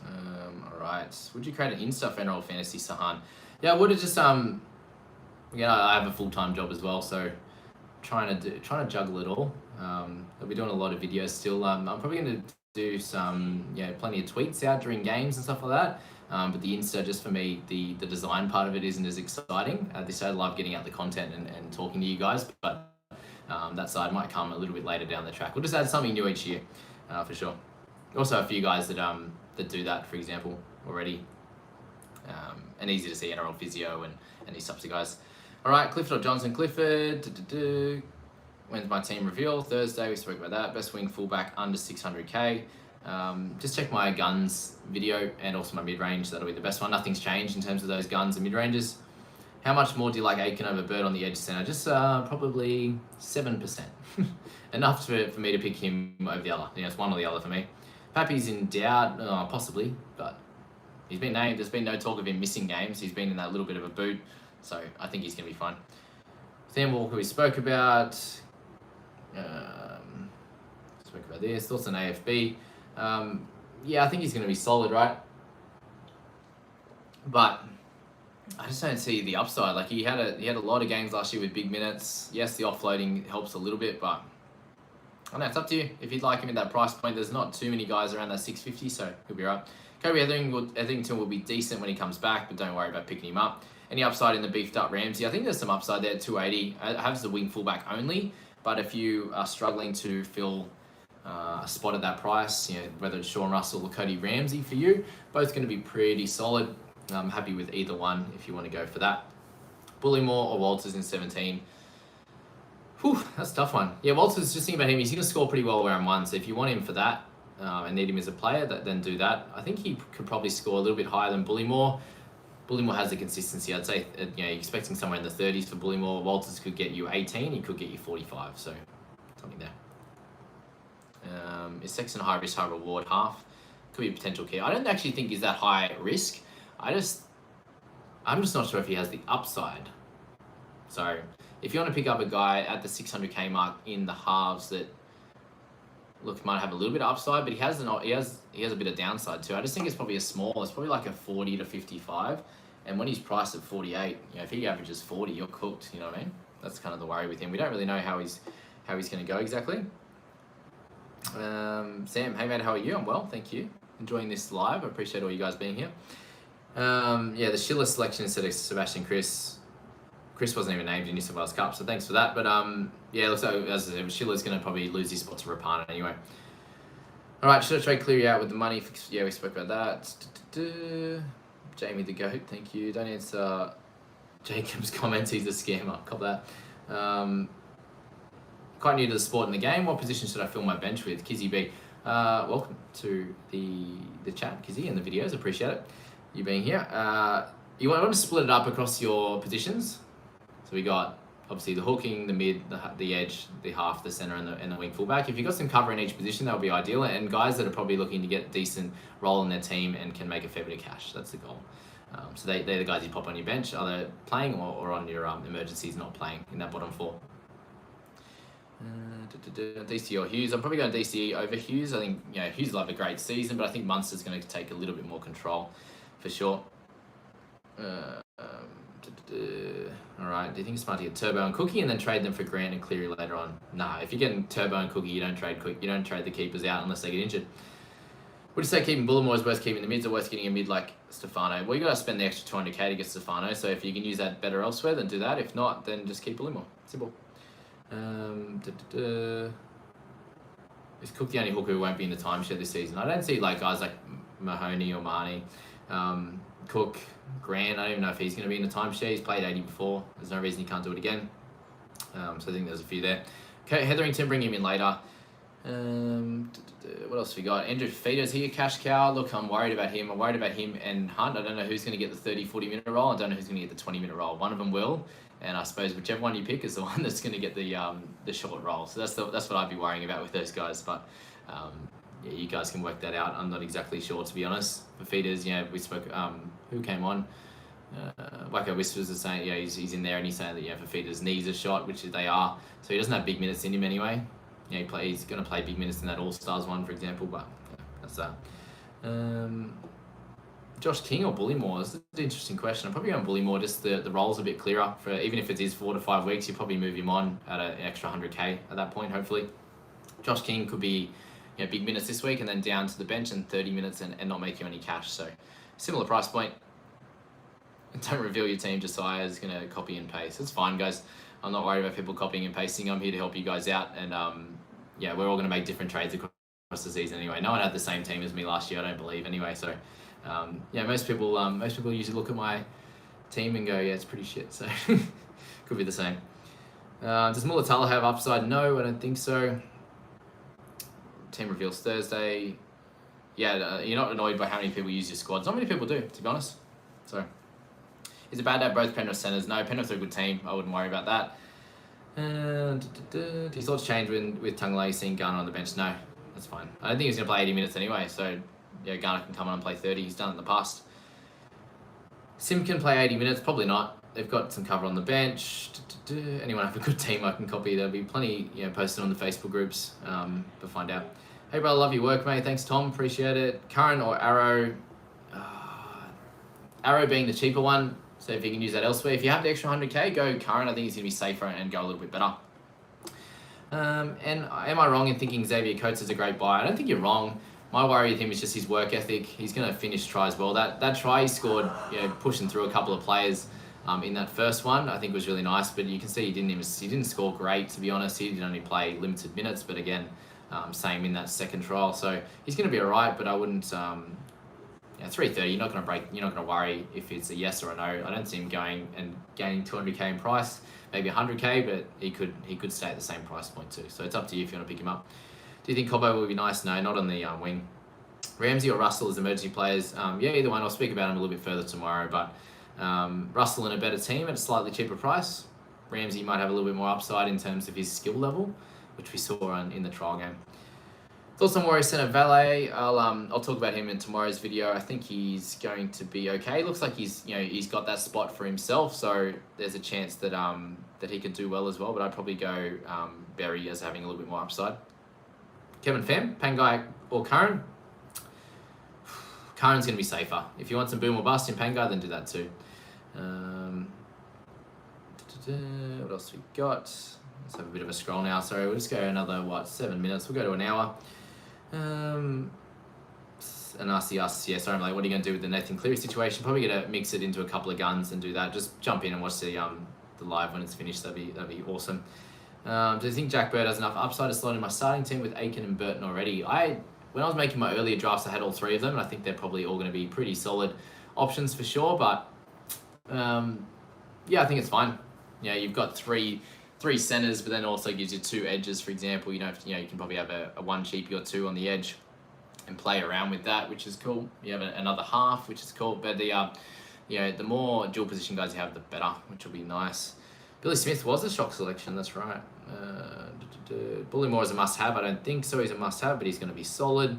All right. Would you create an Insta for NRL Fantasy, Sahan? Yeah, I would have just I have a full-time job as well, so trying to juggle it all. I'll be doing a lot of videos still. I'm probably going to do some plenty of tweets out during games and stuff like that. But the Insta, just for me, the design part of it isn't as exciting. This side, I love getting out the content and talking to you guys, but that side might come a little bit later down the track. We'll just add something new each year, for sure. Also, a few guys that do that, for example, already. And easy to see NRL Physio and these types of guys. All right, Clifford or Johnson. Clifford. When's my team reveal? Thursday, we spoke about that. Best wing fullback under 600k. Just check my guns video and also my mid-range. That'll be the best one. Nothing's changed in terms of those guns and mid-ranges. How much more do you like Aiken over Bird on the edge center? Just probably 7%. Enough for me to pick him over the other. It's one or the other for me. Appy's in doubt, possibly, but he's been named. There's been no talk of him missing games. He's been in that little bit of a boot, so I think he's going to be fine. Sam Walker, we spoke about. Spoke about this. Thoughts on AFB. Yeah, I think he's going to be solid, right? But I just don't see the upside. Like he had a lot of games last year with big minutes. Yes, the offloading helps a little bit, but I don't know, it's up to you. If you'd like him at that price point, there's not too many guys around that 650, so he'll be right. Kobe Etherington will be decent when he comes back, but don't worry about picking him up. Any upside in the beefed up Ramsey? I think there's some upside there at 280. I have the wing fullback only, but if you are struggling to fill a spot at that price, whether it's Sean Russell or Cody Ramsey for you, both going to be pretty solid. I'm happy with either one if you want to go for that. Bullymore or Walters in 17. Whew, that's a tough one. Yeah, Walters, just think about him. He's going to score pretty well round one, so if you want him for that and need him as a player, then do that. I think he could probably score a little bit higher than Bullymore. Bullymore has the consistency. I'd say, you're expecting somewhere in the 30s for Bullymore. Walters could get you 18. He could get you 45, so something there. Is Sexton high risk, high reward? Half. Could be a potential key. I don't actually think he's that high risk. I'm just not sure if he has the upside. So if you want to pick up a guy at the 600k mark in the halves that might have a little bit of upside, but he has a bit of downside too. I just think it's probably it's probably like a 40 to 55, and when he's priced at 48, if he averages 40, you're cooked. You know what I mean? That's kind of the worry with him. We don't really know how he's going to go exactly. Sam, hey mate, how are you? I'm well, thank you. Enjoying this live. I appreciate all you guys being here. The Schiller selection instead of Sebastian Chris. Chris wasn't even named in New South Wales Cup, so thanks for that. But it looks like, as I said, Schiller's going to probably lose his spot to Rapana anyway. All right, should I trade Cleary out with the money? Yeah, we spoke about that. Jamie the Goat, thank you. Don't answer Jacob's comments, he's a scammer. Cop that. Quite new to the sport and the game. What position should I fill my bench with? Kizzy B. Welcome to the chat, Kizzy, and the videos. Appreciate it. You being here. You want to split it up across your positions. So we got obviously the hooking, the mid, the edge, the half, the center, and the wing fullback. If you've got some cover in each position, that would be ideal. And guys that are probably looking to get a decent role in their team and can make a fair bit of cash. That's the goal. So they're the guys you pop on your bench, either playing or on your emergencies, not playing in that bottom four. DC or Hughes. I'm probably going DC over Hughes. I think Hughes will have a great season, but I think Munster's going to take a little bit more control for sure. All right. Do you think it's smart to get Turbo and Cookie and then trade them for Grant and Cleary later on? Nah. If you're getting Turbo and Cookie, you don't trade the keepers out unless they get injured. Would you say keeping Bullimore is worth keeping the mids or worth getting a mid like Stefano? Well, you got to spend the extra 200k to get Stefano. So if you can use that better elsewhere, then do that. If not, then just keep Bullimore. Simple. Is Cook the only hooker who won't be in the timeshare this season? I don't see guys like Mahoney or Marnie. Cook, Grant, I don't even know if he's going to be in the timeshare. He's played 80 before. There's no reason he can't do it again. So I think there's a few there. Okay, Hetherington, bring him in later. What else we got? Andrew Feeder's here, cash cow. Look, I'm worried about him. I'm worried about him and Hunt. I don't know who's going to get the 30, 40-minute role. I don't know who's going to get the 20-minute role. One of them will, and I suppose whichever one you pick is the one that's going to get the short role. So that's what I'd be worrying about with those guys. But yeah, you guys can work that out. I'm not exactly sure, to be honest. For Feeders, we spoke. Who came on? Wacko Whispers is saying, he's in there, and he's saying that for Feeders' knees are shot, which they are. So he doesn't have big minutes in him anyway. He's going to play big minutes in that All-Stars one, for example, but that's that. Josh King or Bullymore? This is an interesting question. I'm probably going Bullymore, just the role's a bit clearer. For even if it is 4 to 5 weeks, you probably move him on at an extra 100k at that point, hopefully. Josh King could be big minutes this week and then down to the bench and 30 minutes and not make you any cash. So similar price point. Don't reveal your team. Josiah is going to copy and paste. It's fine, guys. I'm not worried about people copying and pasting. I'm here to help you guys out. And we're all going to make different trades across the season anyway. No one had the same team as me last year, I don't believe, anyway. So most people usually look at my team and go, yeah, it's pretty shit. So could be the same. Does Mulatalo have upside? No, I don't think so. Team reveals Thursday. Yeah, you're not annoyed by how many people use your squads. Not many people do, to be honest. So, is it bad to have both Penrith centres? No, Penrith are a good team. I wouldn't worry about that. Do your thoughts change with Tungalei seeing Garner on the bench? No, that's fine. I don't think he's going to play 80 minutes anyway. So, Garner can come on and play 30. He's done it in the past. Sim can play 80 minutes. Probably not. They've got some cover on the bench. Anyone have a good team I can copy? There'll be plenty posted on the Facebook groups to find out. Hey, brother, love your work, mate. Thanks, Tom. Appreciate it. Current or Arrow? Arrow being the cheaper one, so if you can use that elsewhere. If you have the extra 100k, go Current. I think he's going to be safer and go a little bit better. And am I wrong in thinking Xavier Coates is a great buy? I don't think you're wrong. My worry with him is just his work ethic. He's going to finish tries well. That try he scored, pushing through a couple of players in that first one, I think was really nice. But you can see he didn't score great, to be honest. He did only play limited minutes, but again, same in that second trial. So he's going to be all right, but I wouldn't. 330. You're not going to worry if it's a yes or a no. I don't see him going and gaining 200k in price, maybe 100k, but he could stay at the same price point too. So it's up to you if you want to pick him up. Do you think Cobbo will be nice? No, not on the wing. Ramsey or Russell as emergency players? Either one. I'll speak about him a little bit further tomorrow. But Russell in a better team at a slightly cheaper price. Ramsey might have a little bit more upside in terms of his skill level, which we saw in the trial game. Thoughts on Warrior Centre Valet? I'll talk about him in tomorrow's video. I think he's going to be okay. Looks like he's got that spot for himself, so there's a chance that that he could do well as well. But I'd probably go Berry as having a little bit more upside. Kevin Pham, Pangai or Curran? Curran's going to be safer. If you want some boom or bust in Pangai, then do that too. What else we got? Let's have a bit of a scroll now. Sorry, we'll just go another 7 minutes. We'll go to an hour. And RCS, sorry, I'm like, what are you going to do with the Nathan Cleary situation? Probably going to mix it into a couple of guns and do that. Just jump in and watch the live when it's finished. That'd be awesome. Do you think Jack Bird has enough upside to slot in my starting team with Aiken and Burton already? When I was making my earlier drafts, I had all three of them, and I think they're probably all going to be pretty solid options for sure. But I think it's fine. You've got three centers, but then also gives you two edges, for example. You can probably have a one cheapie or two on the edge and play around with that, which is cool. You have another half, which is cool. But the more dual position guys you have, the better, which will be nice. Billy Smith was a shock selection, that's right. Bullymore is a must-have. I don't think so. He's a must-have, but he's going to be solid.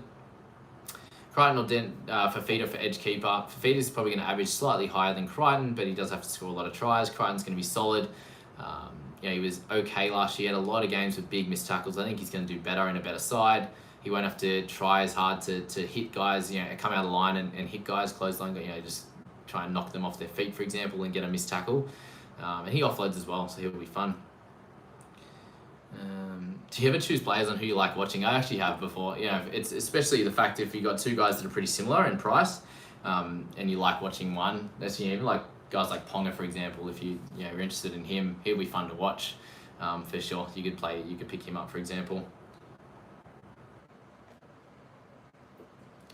Crichton or Dent for Feeder for edge keeper. Feeder's probably going to average slightly higher than Crichton, but he does have to score a lot of tries. Crichton's going to be solid. He was okay last year. He had a lot of games with big missed tackles. I think he's going to do better in a better side. He won't have to try as hard to hit guys, come out of the line and hit guys, clothesline, just try and knock them off their feet, for example, and get a missed tackle. And he offloads as well, so he'll be fun. Do you ever choose players on who you like watching? I actually have before. It's especially the fact if you got two guys that are pretty similar in price, and you like watching one. That's even like guys like Ponga, for example. If you're interested in him, he'll be fun to watch for sure. You could pick him up, for example.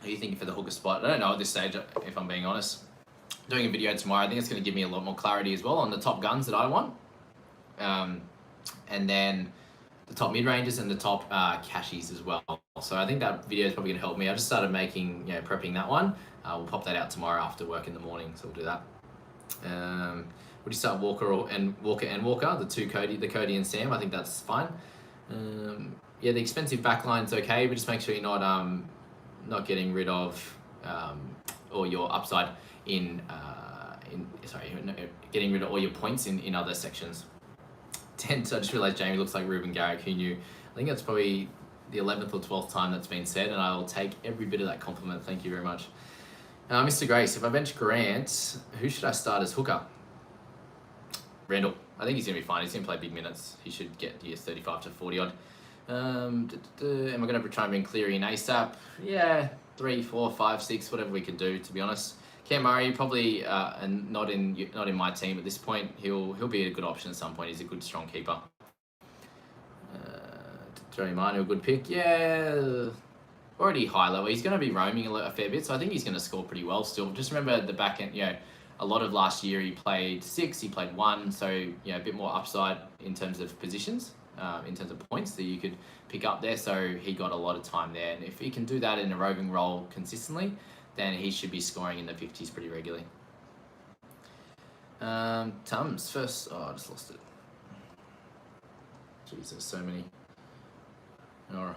Who are you thinking for the hooker spot? I don't know at this stage, if I'm being honest. Doing a video tomorrow, I think it's going to give me a lot more clarity as well on the top guns that I want. And then the top mid-ranges and the top cashies as well. So I think that video is probably going to help me. I just started making, prepping that one. We'll pop that out tomorrow after work in the morning, so we'll do that. Would you start Walker and Walker, the Cody and Sam? I think that's fine. The expensive backline's okay, but just make sure you're not getting rid of all your upside getting rid of all your points in other sections. 10. So I just realized Jamie looks like Ruben Garrick. Who knew? I think that's probably the 11th or 12th time that's been said, and I will take every bit of that compliment. Thank you very much. Mr. Grace, if I bench Grant, who should I start as hooker? Randall. I think he's going to be fine. He's going to play big minutes. He should get 35 to 40 odd. Am I going to try and bring Cleary and ASAP? Yeah, 3, 4, 5, 6, whatever we could do, to be honest. Cam Murray, probably and not in my team at this point. He'll be a good option at some point. He's a good, strong keeper. Joey Manu, a good pick. Yeah, already high level. He's going to be roaming a fair bit, so I think he's going to score pretty well still. Just remember the back end, a lot of last year he played 6, he played 1, so a bit more upside in terms of positions, in terms of points that you could pick up there. So he got a lot of time there, and if he can do that in a roving role consistently, then he should be scoring in the 50s pretty regularly. Tums first. Oh, I just lost it. Jesus, so many. All right.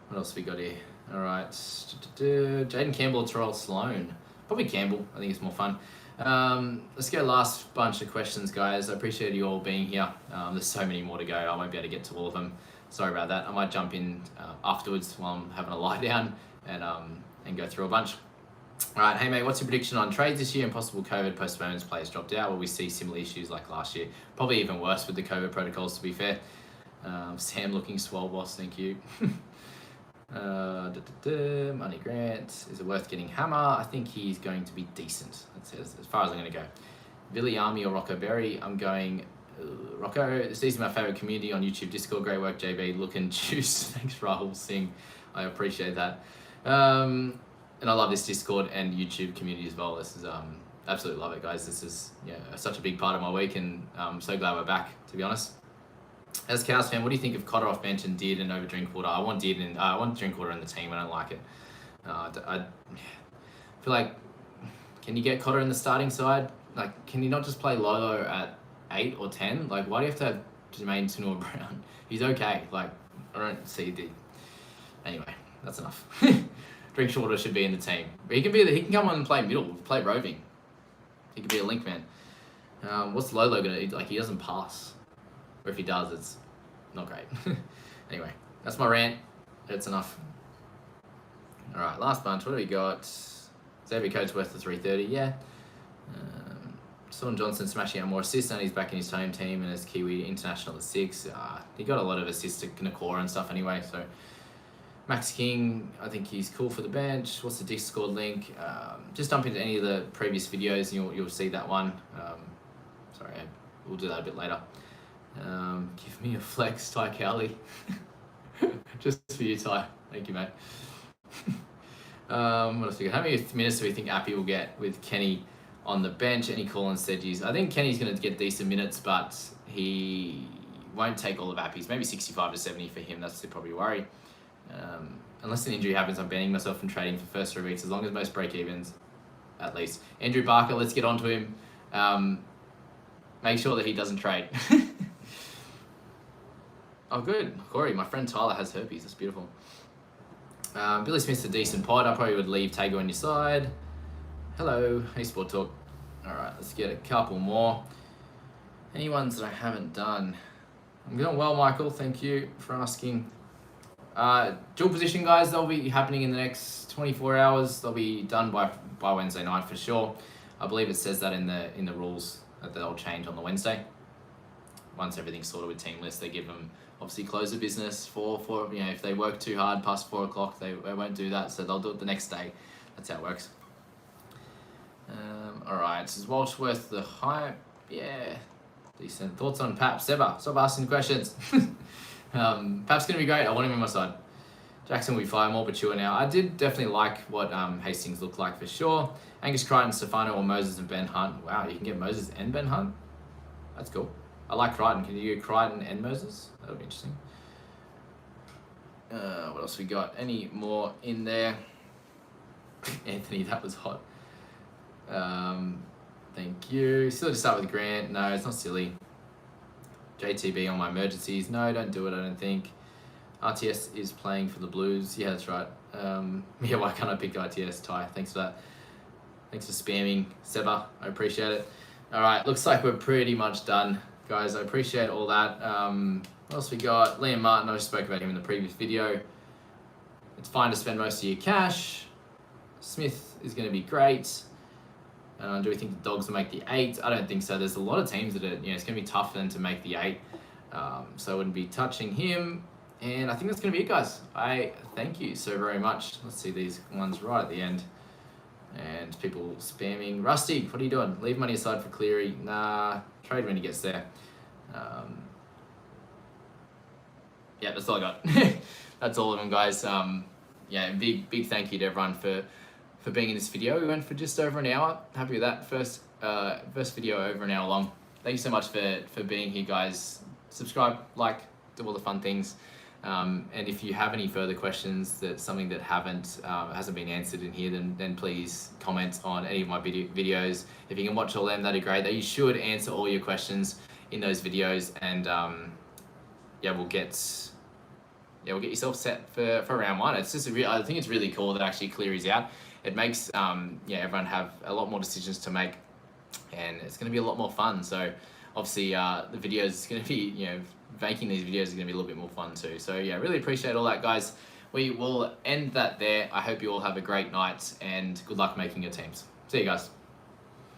What else have we got here? All right. Jaden Campbell, Terrell Sloan. Probably Campbell. I think it's more fun. Let's go last bunch of questions, guys. I appreciate you all being here. There's so many more to go. I won't be able to get to all of them. Sorry about that. I might jump in afterwards while I'm having a lie down and go through a bunch. All right, hey mate, what's your prediction on trades this year and possible COVID postponements? Players dropped out? Will we see similar issues like last year? Probably even worse with the COVID protocols, to be fair. Sam looking swole, boss, thank you. Money Grant, is it worth getting Hammer? I think he's going to be decent. That's as far as I'm going to go. Billy Army or Rocco Berry? I'm going Rocco. This is my favourite community on YouTube, Discord. Great work, JB. Looking juice. Thanks, Rahul Singh. I appreciate that. And I love this Discord and YouTube community as well. This is absolutely love it, guys. This is such a big part of my week, and I'm so glad we're back, to be honest. As a Cows fan, what do you think of Cotter off bench and Dearden over Drinkwater? I want Drinkwater in the team. I don't like it. I feel like, can you get Cotter in the starting side? Like, can you not just play Lolo at 8 or 10? Like, why do you have to have Jermaine Tunua Brown? He's okay. Like, I don't see the. Anyway, that's enough. Drinkwater should be in the team. But he can come on and play middle, play roving. He could be a link man. What's Lolo gonna do? Like, he doesn't pass. Or if he does, it's not great. Anyway, that's my rant. That's enough. All right, last bunch. What do we got? Xavier Coates worth the 330. Yeah. Sean Johnson smashing out more assists, and he's back in his home team and as Kiwi international at 6. He got a lot of assists to Nakora and stuff anyway. So Max King, I think he's cool for the bench. What's the Discord link? Just jump into any of the previous videos and you'll see that one. Sorry, we'll do that a bit later. Give me a flex, Ty Cowley. Just for you, Ty. Thank you, mate. What else we got? How many minutes do we think Appy will get with Kenny on the bench? Any call on Sedgies? I think Kenny's going to get decent minutes, but he won't take all of Appy's. Maybe 65 to 70 for him. That's the probably worry. Unless an injury happens, I'm banning myself from trading for first 3 weeks, as long as most break-evens, at least. Andrew Barker, let's get on to him. Make sure that he doesn't trade. Oh, good. Corey, my friend Tyler has herpes. That's beautiful. Billy Smith's a decent pod. I probably would leave Tago on your side. Hello. Hey, Sport Talk. All right, let's get a couple more. Any ones that I haven't done? I'm doing well, Michael. Thank you for asking. Dual position, guys. They'll be happening in the next 24 hours. They'll be done by Wednesday night for sure. I believe it says that in the rules that they'll change on the Wednesday. Once everything's sorted with team lists, they give them obviously close the business for if they work too hard past 4 o'clock, they won't do that, so they'll do it the next day. That's how it works. All right, this is Walshworth the hype. Yeah, decent. Thoughts on Pap? Seba, stop asking questions. Pap's gonna be great. I want him on my side. Jackson will be fine, more mature now. I did definitely like what Hastings looked like for sure. Angus Crichton, Stefano, or Moses and Ben Hunt. Wow, you can get Moses and Ben Hunt? That's cool. I like Crichton. Can you get Crichton and Moses? That would be interesting. What else we got? Any more in there? Anthony, that was hot. Thank you. Silly to start with Grant. No, it's not silly. JTB on my emergencies. No, don't do it, I don't think. RTS is playing for the Blues. Yeah, that's right. Yeah, why can't I pick RTS? Ty, thanks for that. Thanks for spamming, Seba. I appreciate it. All right, looks like we're pretty much done, guys. I appreciate all that. What else we got? Liam Martin, I just spoke about him in the previous video. It's fine to spend most of your cash. Smith is going to be great. Do we think the Dogs will make the 8? I don't think so. There's a lot of teams that are, it's going to be tough for them to make the 8. So I wouldn't be touching him. And I think that's going to be it, guys. I thank you so very much. Let's see these ones right at the end. And people spamming. Rusty, what are you doing? Leave money aside for Cleary. Nah, trade when he gets there. Yeah, that's all I got. That's all of them, guys. Yeah, big thank you to everyone for being in this video. We went for just over an hour. Happy with that. First video over an hour long. Thank you so much for being here, guys. Subscribe, like, do all the fun things. And if you have any further questions, that something that hasn't been answered in here, then please comment on any of my videos. If you can watch all them, that'd be great. You should answer all your questions in those videos, and yeah, we'll get yourself set for round 1. It's just I think it's really cool that actually Cleary's out. It makes everyone have a lot more decisions to make, and it's going to be a lot more fun. So obviously the videos is going to be, making these videos is going to be a little bit more fun too. So yeah, really appreciate all that, guys. We will end that there. I hope you all have a great night, and good luck making your teams. See you guys.